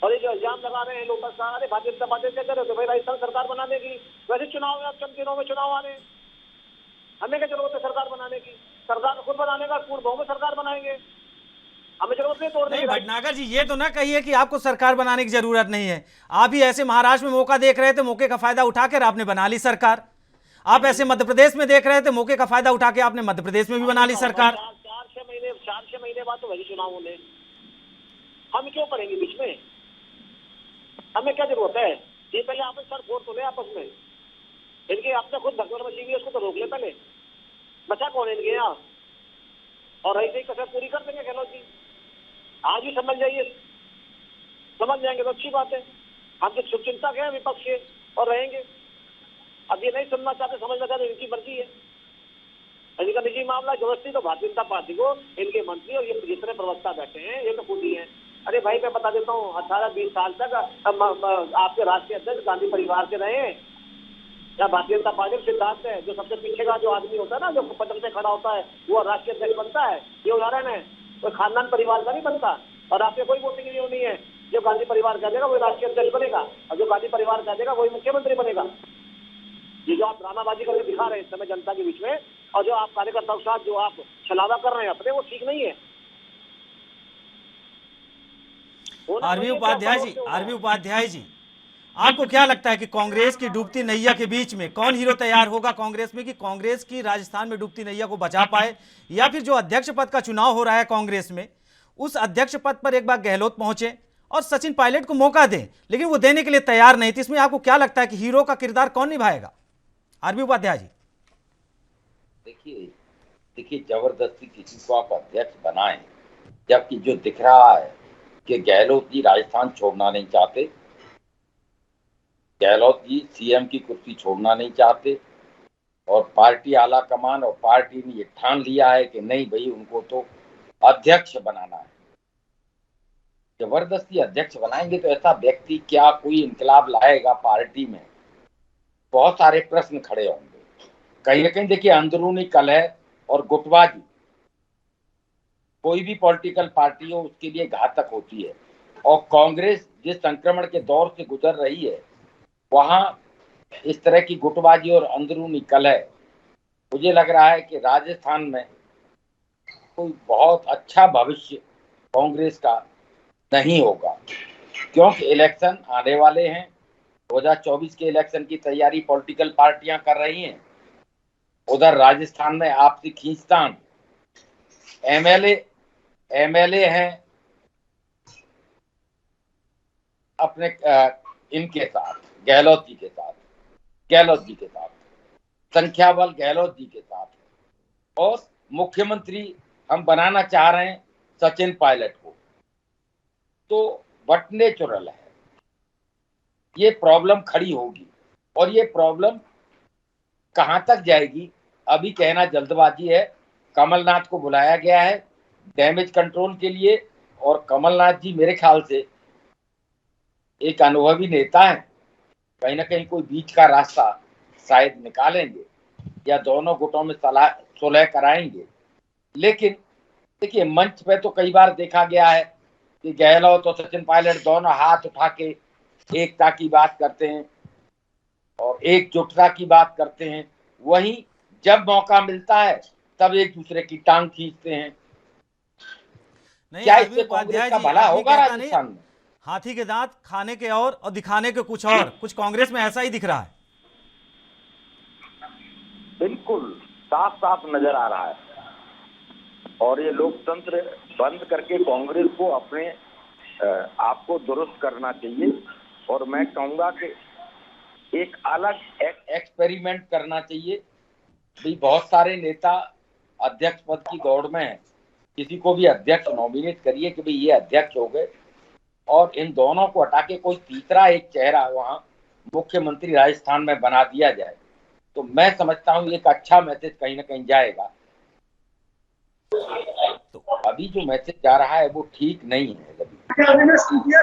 और ये जो इल्जाम लगा रहे हैं लोग, अरे भारतीय जनता पार्टी क्या करे, तो भाई राजस्थान सरकार बनाने की, वैसे चुनाव में अब चंद दिनों में चुनाव आ रहे हैं, हमें क्या जरूरत है सरकार बनाने की? सरकार खुद बनाने का, पूर्ण बहुमत सरकार बनाएंगे, हमें जरूरत नहीं तोड़ने की। भटनागर जी, ये तो ना कहिए कि आपको सरकार बनाने की जरूरत नहीं है। आप ही ऐसे महाराष्ट्र में मौका देख रहे थे, मौके का फायदा उठाकर आपने बना ली सरकार। आप ऐसे मध्य प्रदेश में देख रहे थे, मौके का फायदा उठा के आपने मध्य प्रदेश में भी बना ली सरकार। 4-6 महीने बाद तो वही चुनाव होने, हम क्यों पड़ेंगे बीच में? हमें क्या जरूरत है? ये पहले आपस सर फोड़ तो ले आपस में, इनके अपने खुद भगवान मशीन है, उसको तो रोक ले पहले। बचा कौन है इनके यहाँ? और ऐसे ही कसर पूरी कर देंगे गहलोत जी। आज भी समझ जाइए, समझ जाएंगे तो अच्छी बात है। हम तो शुभचिंतक हैं विपक्ष के और रहेंगे। अब ये नहीं सुनना चाहते, समझना चाहते, इनकी मर्जी है। इनका निजी मामला, जबरदस्ती तो भारतीय जनता पार्टी को, इनके मंत्री और ये जितने प्रवक्ता बैठे हैं ये तो खुद ही हैं। अरे भाई मैं बता देता हूँ, 18-20 साल तक आपके राष्ट्रीय अध्यक्ष गांधी परिवार से रहे हैं। या भारतीय जनता पार्टी का सिद्धांत है, जो सबसे पीछे का जो आदमी होता है ना, जो पटल पे खड़ा होता है, वो राष्ट्रीय अध्यक्ष बनता है। ये उदाहरण है, कोई खानदान परिवार का नहीं बनता। और आपके कोई वोटिंग नहीं है, जो गांधी परिवार कह देगा वही राष्ट्रीय अध्यक्ष बनेगा, और जो गांधी परिवार कह देगा वही मुख्यमंत्री बनेगा। ये जो आप ड्रामाबाजी करके दिखा रहे हैं इस समय जनता के बीच में, और जो आप कार्यकर्ताओं के साथ जो आप छलावा कर रहे हैं अपने, वो ठीक नहीं है। आरबी उपाध्याय जी, आपको क्या लगता है कि कांग्रेस की डूबती नैया के बीच में कौन हीरो तैयार होगा कांग्रेस में, कि कांग्रेस की राजस्थान में डूबती नैया को बचा पाए, या फिर जो अध्यक्ष पद का चुनाव हो रहा है कांग्रेस में, उस अध्यक्ष पद पर एक बार गहलोत पहुंचे और सचिन पायलट को मौका दें, लेकिन वो देने के लिए तैयार नहीं थे। इसमें आपको क्या लगता है कि हीरो का किरदार कौन निभाएगा? आरबी उपाध्याय जी, देखिए जबरदस्ती किसी को आप अध्यक्ष बनाएं, जबकि जो दिख रहा है कि गहलोत जी राजस्थान छोड़ना नहीं चाहते, गहलोत जी सीएम की कुर्सी छोड़ना नहीं चाहते, और पार्टी आला कमान और पार्टी ने ये ठान लिया है कि नहीं भाई उनको तो अध्यक्ष बनाना है। जबरदस्ती अध्यक्ष बनाएंगे तो ऐसा व्यक्ति क्या कोई इंकलाब लाएगा पार्टी में? बहुत सारे प्रश्न खड़े होंगे। कहीं ना कहीं देखिए अंदरूनी कलह और गुटबाजी कोई भी पॉलिटिकल पार्टी हो उसके लिए घातक होती है, और कांग्रेस जिस संक्रमण के दौर से गुजर रही है वहां इस तरह की गुटबाजी और अंदरूनी कलह, मुझे लग रहा है कि राजस्थान में कोई बहुत अच्छा भविष्य कांग्रेस का नहीं होगा, क्योंकि इलेक्शन आने वाले हैं। 2024 के इलेक्शन की तैयारी पॉलिटिकल पार्टियां कर रही हैं। उधर राजस्थान में आपसी खींचतान, एमएलए हैं अपने इनके साथ, गहलोत जी के साथ, संख्या बल गहलोत जी के साथ, और मुख्यमंत्री हम बनाना चाह रहे हैं सचिन पायलट को। तो बट नेचुरल है, ये प्रॉब्लम खड़ी होगी, और ये प्रॉब्लम कहां तक जाएगी अभी कहना जल्दबाजी है। कमलनाथ को बुलाया गया है डैमेज कंट्रोल के लिए, और कमलनाथ जी मेरे ख्याल से एक अनुभवी नेता है, कहीं ना कहीं कोई बीच का रास्ता शायद निकालेंगे या दोनों गुटों में सुलह कराएंगे। लेकिन देखिए मंच पे तो कई बार देखा गया है कि गहलोत और सचिन पायलट दोनों हाथ उठा के एकता की बात करते हैं और एकजुटता की बात करते हैं, वहीं जब मौका मिलता है तब एक दूसरे की टांग खींचते हैं। क्या इससे कांग्रेस का भला होगा राजस्थान में? हाथी के दांत खाने के और दिखाने के कुछ और, कुछ कांग्रेस में ऐसा ही दिख रहा है। बिल्कुल साफ साफ नजर आ रहा है, और ये लोकतंत्र बंद करके कांग्रेस को अपने आप को दुरुस्त करना चाहिए। और मैं कहूंगा कि एक अलग एक्सपेरिमेंट करना चाहिए। भाई बहुत सारे नेता अध्यक्ष पद की दौड़ में हैं, किसी को भी अध्यक्ष नॉमिनेट करिए कि भाई ये अध्यक्ष हो गए, और इन दोनों को हटा के कोई तीसरा एक चेहरा वहां मुख्यमंत्री राजस्थान में बना दिया जाए, तो मैं समझता हूं एक अच्छा मैसेज कहीं ना कहीं जाएगा। तो अभी जो मैसेज जा रहा है वो ठीक नहीं है।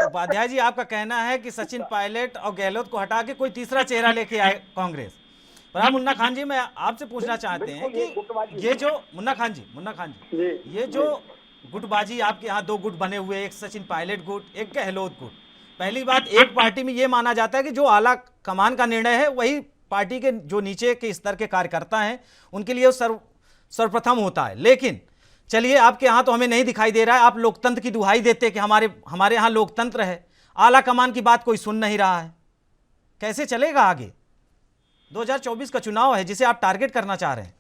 उपाध्याय जी, आपका कहना है कि सचिन पायलट और गहलोत को हटा के कोई तीसरा चेहरा लेके आए कांग्रेस। पर मुन्ना खान जी, मैं आपसे पूछना चाहते हैं कि ये जो मुन्ना खान जी ये जो गुटबाजी आपके यहाँ दो गुट बने हुए, एक सचिन पायलट गुट, एक गहलोत गुट। पहली बात, एक पार्टी में ये माना जाता है कि जो आला कमान का निर्णय है वही पार्टी के जो नीचे के स्तर के कार्यकर्ता हैं उनके लिए सर्वप्रथम होता है। लेकिन चलिए, आपके यहाँ तो हमें नहीं दिखाई दे रहा है, आप लोकतंत्र की दुहाई देते कि हमारे यहाँ लोकतंत्र है, आला कमान की बात कोई सुन नहीं रहा है। कैसे चलेगा आगे? 2024 का चुनाव है जिसे आप टारगेट करना चाह रहे हैं।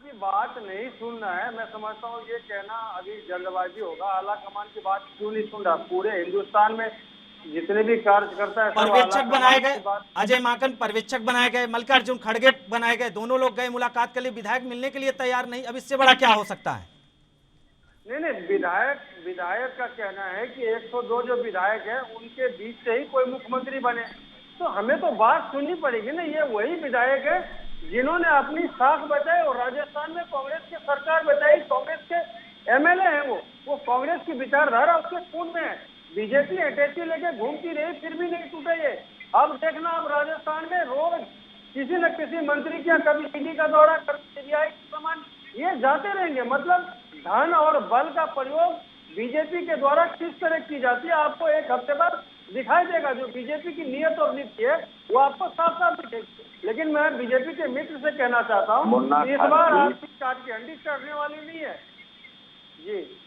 की बात नहीं सुन रहा है, मैं समझता हूँ ये कहना अभी जल्दबाजी होगा। आला कमान की बात क्यों नहीं सुन रहा? पूरे हिंदुस्तान में जितने भी कार्यकर्ता है, पर्यवेक्षक बनाए गए, अजय माकन पर्यवेक्षक बनाए गए, मल्लिकार्जुन खड़गे बनाए गए, दोनों लोग गए मुलाकात के लिए, विधायक मिलने के लिए तैयार नहीं। अब इससे बड़ा क्या हो सकता है? नहीं, विधायक का कहना है कि 102 जो विधायक है उनके बीच से ही कोई मुख्यमंत्री बने, तो हमें तो बात सुननी पड़ेगी ना। ये वही विधायक है जिन्होंने अपनी साख बचाई और राजस्थान में कांग्रेस की सरकार बचाई, कांग्रेस के एमएलए हैं वो कांग्रेस की विचारधारा उसके खून में है। बीजेपी अटैची लेके घूमती रही, फिर भी नहीं टूटे ये। अब देखना, अब राजस्थान में रोज किसी न किसी मंत्री के, कभी ईडी का दौरा, कभी सीबीआई सामान, ये जाते रहेंगे। मतलब धन और बल का प्रयोग बीजेपी के द्वारा किस तरह की जाती है, आपको एक हफ्ते बाद दिखाई देगा। जो बीजेपी की नियत और नीति है वो आपको साफ साफ दिखेगी। लेकिन मैं बीजेपी के मित्र से कहना चाहता हूँ, इस बार आपकी चाट की हंडी चढ़ने वाली नहीं है जी।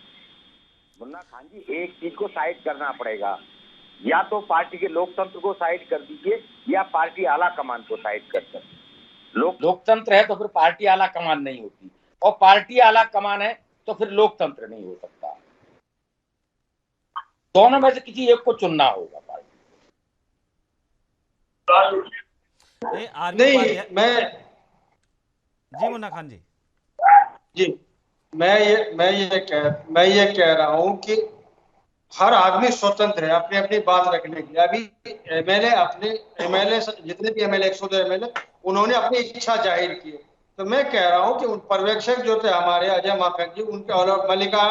मुन्ना खान जी, एक चीज को साइड करना पड़ेगा, या तो पार्टी के लोकतंत्र को साइड कर दीजिए या पार्टी आला कमान को साइड कर दीजिए। लोकतंत्र है तो फिर पार्टी आला कमान नहीं होती, और पार्टी आला कमान है तो फिर लोकतंत्र नहीं हो सकता। दोनों में से किसी एक को चुनना होगा पार्टी। नहीं, मैं जी मुन्ना खान जी, मैं ये कह रहा हूं कि हर आदमी स्वतंत्र है अपनी अपनी बात रखने के लिए। अभी एमएलए जितने भी एमएलए 102 एमएलए, उन्होंने अपनी इच्छा जाहिर की है। तो मैं कह रहा हूं कि उन पर्यवेक्षक जो थे हमारे अजय माकन जी, उनके और मल्लिका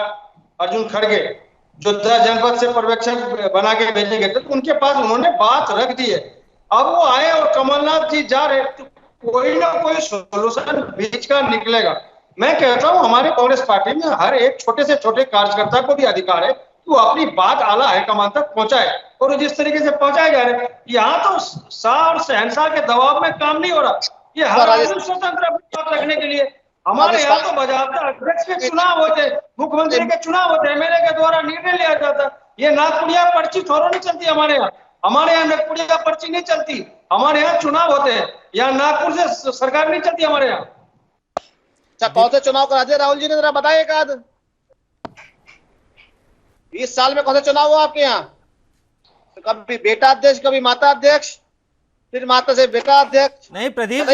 अर्जुन खड़गे, जो 10 जनपद से पर्यवेक्षक बना के भेजे गए थे, तो उनके पास उन्होंने बात रख दी है। अब वो आए और कमलनाथ जी जा रहे, तो कोई ना कोई सोल्यूशन बीच का निकलेगा। मैं कहता हूं हमारे कांग्रेस पार्टी में हर एक छोटे से छोटे कार्यकर्ता को भी अधिकार है कि वो अपनी बात आला हाईकमान तक पहुंचाए, और जिस तरीके से पहुंचाए जा रहे हैं, यहाँ तो शाह और शहनशाह के दबाव में काम नहीं हो रहा। ये हर आदमी स्वतंत्र अपनी बात रखने के लिए। हमारे यहाँ तो बजाबता अध्यक्ष के चुनाव होते, मुख्यमंत्री के चुनाव होते, एमएलए के द्वारा निर्णय लिया जाता। ये नागपुरिया पर्ची थोड़ा नहीं चलती हमारे यहाँ। हमारे यहाँ नागपुरिया पर्ची नहीं चलती, हमारे यहाँ चुनाव होते हैं। यहाँ नागपुर से सरकार नहीं चलती हमारे यहाँ। अच्छा, कौन से चुनाव करा दिया राहुल जी ने, जरा बताइए। एक आध 20 साल में कौन सा चुनाव हुआ आपके यहाँ? तो कभी बेटा अध्यक्ष, कभी माता अध्यक्ष, फिर माता से बेटा अध्यक्ष। नहीं प्रदीप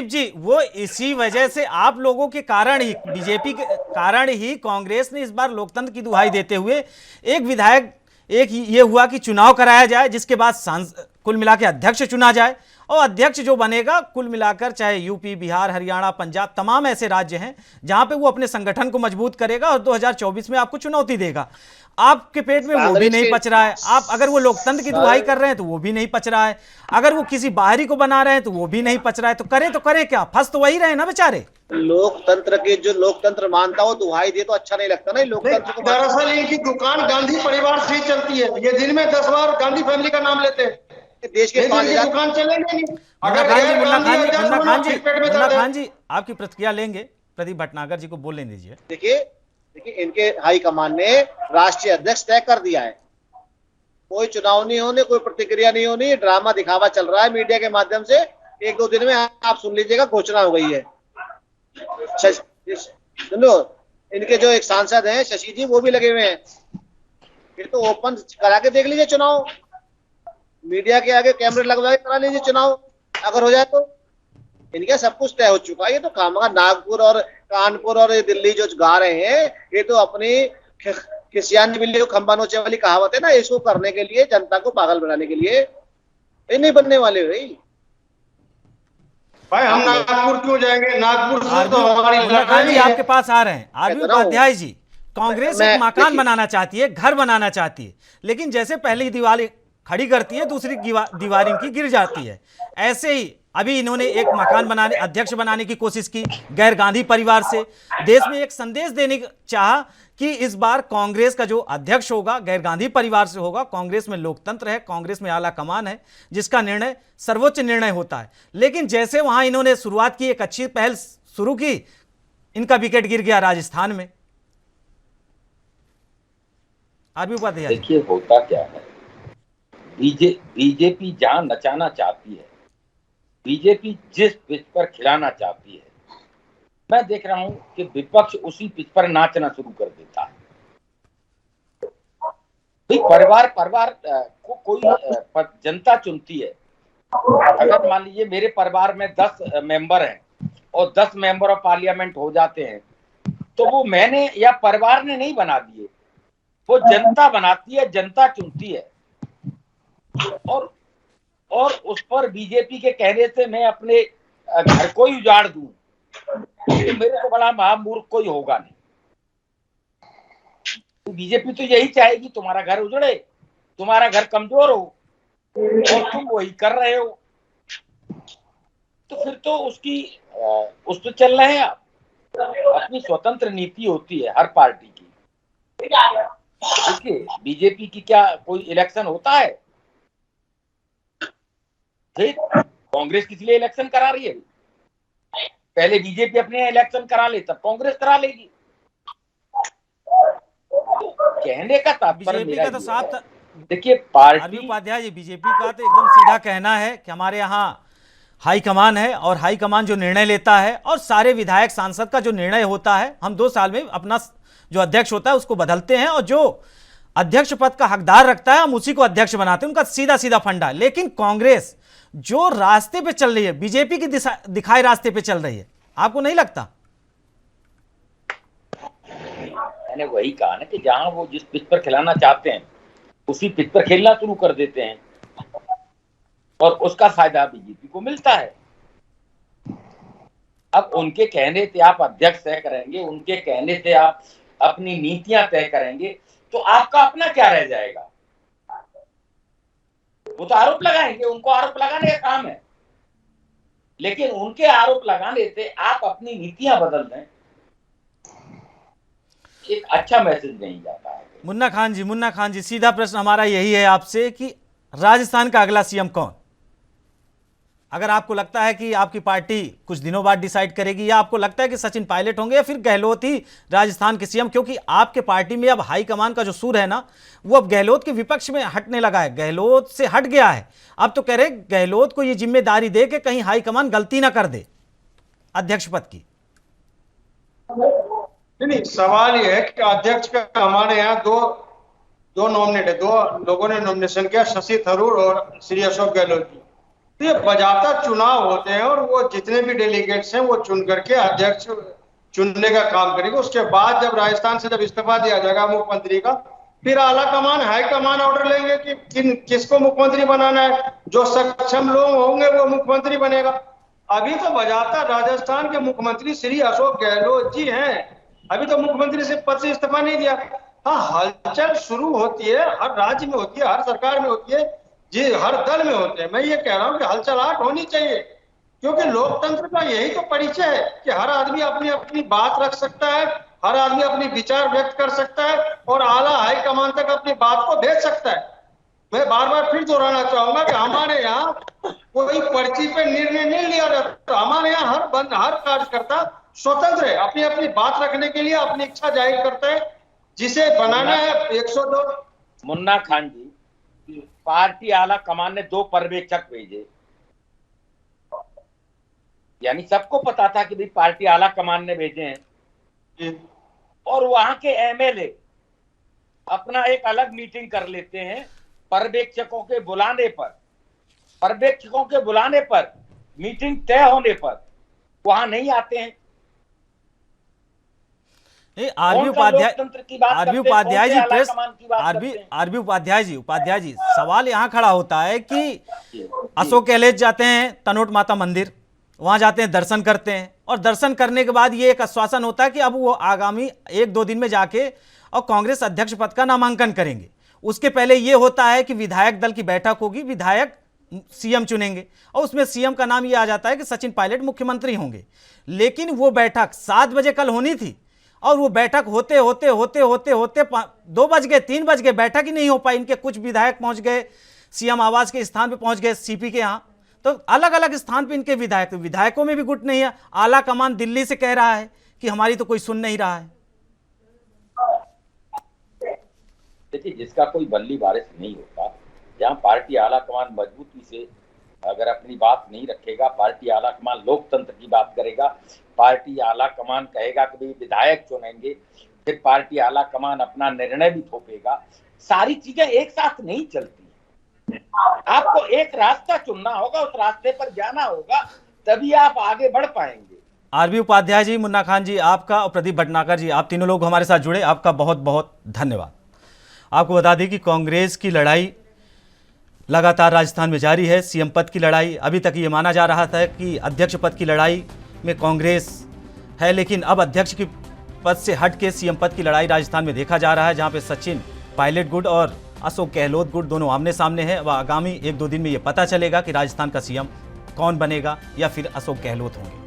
जी, वो इसी वजह से आप लोगों के कारण ही, बीजेपी के कारण ही कांग्रेस ने इस बार लोकतंत्र की दुहाई देते हुए एक विधायक, एक ये हुआ कि चुनाव कराया जाए, जिसके बाद कुल मिला के अध्यक्ष चुना जाए, और अध्यक्ष जो बनेगा कुल मिलाकर चाहे यूपी, बिहार, हरियाणा, पंजाब, तमाम ऐसे राज्य हैं जहां पे वो अपने संगठन को मजबूत करेगा और 2024 में आपको चुनौती देगा। आपके पेट में वो भी नहीं पच रहा है। आप अगर वो लोकतंत्र की दुहाई कर रहे हैं तो वो भी नहीं पच रहा है, अगर वो किसी बाहरी को बना रहे हैं तो वो भी नहीं पच रहा है। तो करें क्या? फंस तो वही रहे ना बेचारे। लोकतंत्र की जो लोकतंत्र मानता हो दुहाई दे तो अच्छा नहीं लगता ना। लोकतंत्र को दरअसल इनकी दुकान गांधी परिवार से ही चलती है। ये दिन में 10 बार गांधी फैमिली का नाम लेते हैं। देश के दुकान चलेंगे नहीं। मुन्ना खान जी आपकी प्रतिक्रिया लेंगे, प्रदीप भटनागर जी को बोलने दीजिए। देखिए इनके हाईकमान ने राष्ट्रीय अध्यक्ष तय कर दिया है, कोई चुनाव नहीं होने, कोई प्रतिक्रिया नहीं होनी, ड्रामा दिखावा चल रहा है मीडिया के माध्यम से। 1-2 दिन में आप सुन लीजिएगा, घोषणा हो गई है। सुनो, इनके जो एक सांसद हैं शशि जी, वो भी लगे हुए हैं। फिर तो ओपन करा के देख लीजिए चुनाव, मीडिया के आगे कैमरे लगवा के करा लीजिए चुनाव, अगर हो जाए तो। इनका सब कुछ तय हो चुका है। ये तो खामखा नागपुर और कानपुर और दिल्ली जो गा रहे हैं, ये तो अपनी किसियान बिल्ली को खंबा नोचे वाली कहावत है ना, इसको करने के लिए, जनता को पागल बनाने के लिए। ये नहीं बनने वाले भाई। हम नागपुर क्यों जाएंगे? नागपुर से तो हमारी जी आपके पास आ रहे हैं। आरबी उपाध्याय जी, कांग्रेस एक मकान बनाना चाहती है, घर बनाना चाहती है, लेकिन जैसे पहली दीवार खड़ी करती है दूसरी दीवार इनकी गिर जाती है। ऐसे ही अभी इन्होंने एक मकान बनाने, अध्यक्ष बनाने की कोशिश की गैर गांधी परिवार से। देश में एक संदेश देने चाहा कि इस बार कांग्रेस का जो अध्यक्ष होगा गैर गांधी परिवार से होगा। कांग्रेस में लोकतंत्र है, कांग्रेस में आला कमान है, जिसका निर्णय सर्वोच्च निर्णय होता है। लेकिन जैसे वहां इन्होंने शुरुआत की, एक अच्छी पहल शुरू की, इनका विकेट गिर गया राजस्थान में। आरबी उपाध्याय, देखिए होता क्या है, बीजेपी जहां नचाना चाहती है, बीजेपी जिस पिच पर खिलाना चाहती है, मैं देख रहा हूं कि विपक्ष उसी पिच पर नाचना शुरू कर देता है। परिवार को कोई जनता चुनती है। अगर मान लीजिए मेरे परिवार में 10 मेंबर हैं और 10 मेंबर ऑफ पार्लियामेंट हो जाते हैं, तो वो मैंने या परिवार ने नहीं बना दिए, वो जनता बनाती है, जनता चुनती है। और उस पर बीजेपी के कहने से मैं अपने घर को ही उजाड़ दूं, तो मेरे से बड़ा महामूर्ख कोई होगा नहीं। तो बीजेपी तो यही चाहेगी तुम्हारा घर उजड़े, तुम्हारा घर कमजोर हो, और तुम वही कर रहे हो। तो फिर तो उस तो चल रहे हैं आप। अपनी स्वतंत्र नीति होती है हर पार्टी की। देखिए बीजेपी की क्या कोई इलेक्शन होता है? फिर कांग्रेस किस लिए इलेक्शन करा रही है? पहले बीजेपी अपने इलेक्शन करा ले, तब कांग्रेस करा लेगी। कहने का तात्पर्य बीजेपी का तो साफ देखिए party RB Upadhyay ji, BJP का तो एकदम सीधा कहना है कि हमारे यहाँ हाईकमान है और हाईकमान जो निर्णय लेता है और सारे विधायक सांसद का जो निर्णय होता है, हम 2 साल में अपना जो अध्यक्ष होता है उसको बदलते हैं और जो अध्यक्ष पद का हकदार रखता है हम उसी को अध्यक्ष बनाते हैं। उनका सीधा सीधा फंडा। लेकिन कांग्रेस जो रास्ते पे चल रही है, बीजेपी की दिखाए रास्ते पे चल रही है, आपको नहीं लगता? मैंने वही कहा ना कि जहां वो जिस पिच पर खिलाना चाहते हैं उसी पिच पर खेलना शुरू कर देते हैं और उसका फायदा बीजेपी को मिलता है। अब उनके कहने से आप अध्यक्ष तय करेंगे, उनके कहने से आप अपनी नीतियां तय करेंगे, तो आपका अपना क्या रह जाएगा? वो तो आरोप लगाएंगे, उनको आरोप लगाने का काम है। लेकिन उनके आरोप लगाने से आप अपनी नीतियां बदल दें, एक अच्छा मैसेज नहीं जाता है। मुन्ना खान जी, सीधा प्रश्न हमारा यही है आपसे कि राजस्थान का अगला सीएम कौन? अगर आपको लगता है कि आपकी पार्टी कुछ दिनों बाद डिसाइड करेगी, या आपको लगता है कि सचिन पायलट होंगे या फिर गहलोत ही राजस्थान के सीएम, क्योंकि आपके पार्टी में अब हाईकमान का जो सूर है ना, वो अब गहलोत के विपक्ष में हटने लगा है, गहलोत से हट गया है। अब तो कह रहे गहलोत को ये जिम्मेदारी दे कि कहीं हाईकमान गलती ना कर दे अध्यक्ष पद की। नहीं, सवाल ये है कि अध्यक्ष का हमारे यहाँ दो नॉमिनेट है, 2 लोगों ने नॉमिनेशन किया, शशि थरूर और श्री अशोक गहलोत जी। तो ये बजाता चुनाव होते हैं और वो जितने भी डेलीगेट्स हैं वो चुन करके अध्यक्ष चुनने का काम करेंगे। उसके बाद जब राजस्थान से जब इस्तीफा दिया जाएगा मुख्यमंत्री का, फिर आला कमान हाईकमान ऑर्डर लेंगे कि किसको मुख्यमंत्री बनाना है। जो सक्षम लोग होंगे वो मुख्यमंत्री बनेगा। अभी तो बजाता राजस्थान के मुख्यमंत्री श्री अशोक गहलोत जी हैं। अभी तो मुख्यमंत्री से पद से इस्तीफा नहीं दिया। हाँ, हलचल शुरू होती है, हर राज्य में होती है, हर सरकार में होती है जी, हर दल में होते हैं। मैं ये कह रहा हूँ कि हलचलाहट होनी चाहिए, क्योंकि लोकतंत्र का यही तो परिचय है कि हर आदमी अपनी अपनी बात रख सकता है, हर आदमी अपनी विचार व्यक्त कर सकता है और आला हाईकमान तक अपनी बात को भेज सकता है। मैं बार बार फिर दोहराना चाहूंगा कि हमारे यहाँ कोई पर्ची पे निर्णय नहीं लिया जाता। हमारे यहाँ हर कार्यकर्ता स्वतंत्र है, अपनी अपनी बात रखने के लिए अपनी इच्छा जाहिर करता है। जिसे बनाना है 102। मुन्ना खान जी, पार्टी आला कमान ने 2 पर्यवेक्षक भेजे, यानी सबको पता था कि भाई पार्टी आला कमान ने भेजे हैं, और वहां के एमएलए अपना एक अलग मीटिंग कर लेते हैं पर्यवेक्षकों के बुलाने पर मीटिंग तय होने पर वहां नहीं आते हैं। आरबी उपाध्याय जी, सवाल यहाँ खड़ा होता है कि अशोक गहलोत जाते हैं तनोट माता मंदिर, वहां जाते हैं, दर्शन करते हैं, और दर्शन करने के बाद ये एक आश्वासन होता है कि अब वो आगामी 1-2 दिन में जाके और कांग्रेस अध्यक्ष पद का नामांकन करेंगे। उसके पहले ये होता है कि विधायक दल की बैठक होगी, विधायक सीएम चुनेंगे, और उसमें सीएम का नाम ये आ जाता है कि सचिन पायलट मुख्यमंत्री होंगे। लेकिन वो बैठक 7 बजे कल होनी थी, और वो बैठक होते 2 बज गए, 3 बज गए, बैठक ही नहीं हो पाई। इनके कुछ विधायक पहुंच गए सीएम आवास के स्थान पे, पहुंच गए सीपी के यहाँ, तो अलग अलग स्थान पे इनके विधायकों में भी गुट नहीं है। आला कमान दिल्ली से कह रहा है कि हमारी तो कोई सुन नहीं रहा है। देखिए, जिसका कोई बल्ली बारिश नहीं होता, जहां पार्टी आला कमान मजबूती से अगर अपनी बात नहीं रखेगा, पार्टी आला कमान लोकतंत्र की बात करेगा, पार्टी आला कमान कहेगा कि भाई विधायक चुनेंगे, फिर पार्टी आला कमान अपना निर्णय भी थोपेगा, सारी चीजें एक साथ नहीं चलती। आपको एक रास्ता चुनना होगा, उस रास्ते पर जाना होगा, तभी आप आगे बढ़ पाएंगे। आरबी उपाध्याय जी, मुन्ना खान जी आपका, और प्रदीप भटनागर जी, आप तीनों लोग हमारे साथ जुड़े, आपका बहुत बहुत धन्यवाद। आपको बता दें कि कांग्रेस की लड़ाई लगातार राजस्थान में जारी है सीएम पद की लड़ाई। अभी तक ये माना जा रहा था कि अध्यक्ष पद की लड़ाई में कांग्रेस है, लेकिन अब अध्यक्ष की पद से हट के सीएम पद की लड़ाई राजस्थान में देखा जा रहा है, जहां पे सचिन पायलट गुट और अशोक गहलोत गुट दोनों आमने सामने हैं। वह आगामी 1-2 दिन में ये पता चलेगा कि राजस्थान का सीएम कौन बनेगा या फिर अशोक गहलोत होंगे।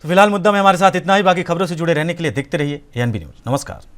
तो फिलहाल मुद्दा में हमारे साथ इतना ही। बाकी खबरों से जुड़े रहने के लिए देखते रहिए एएनबी न्यूज़। नमस्कार।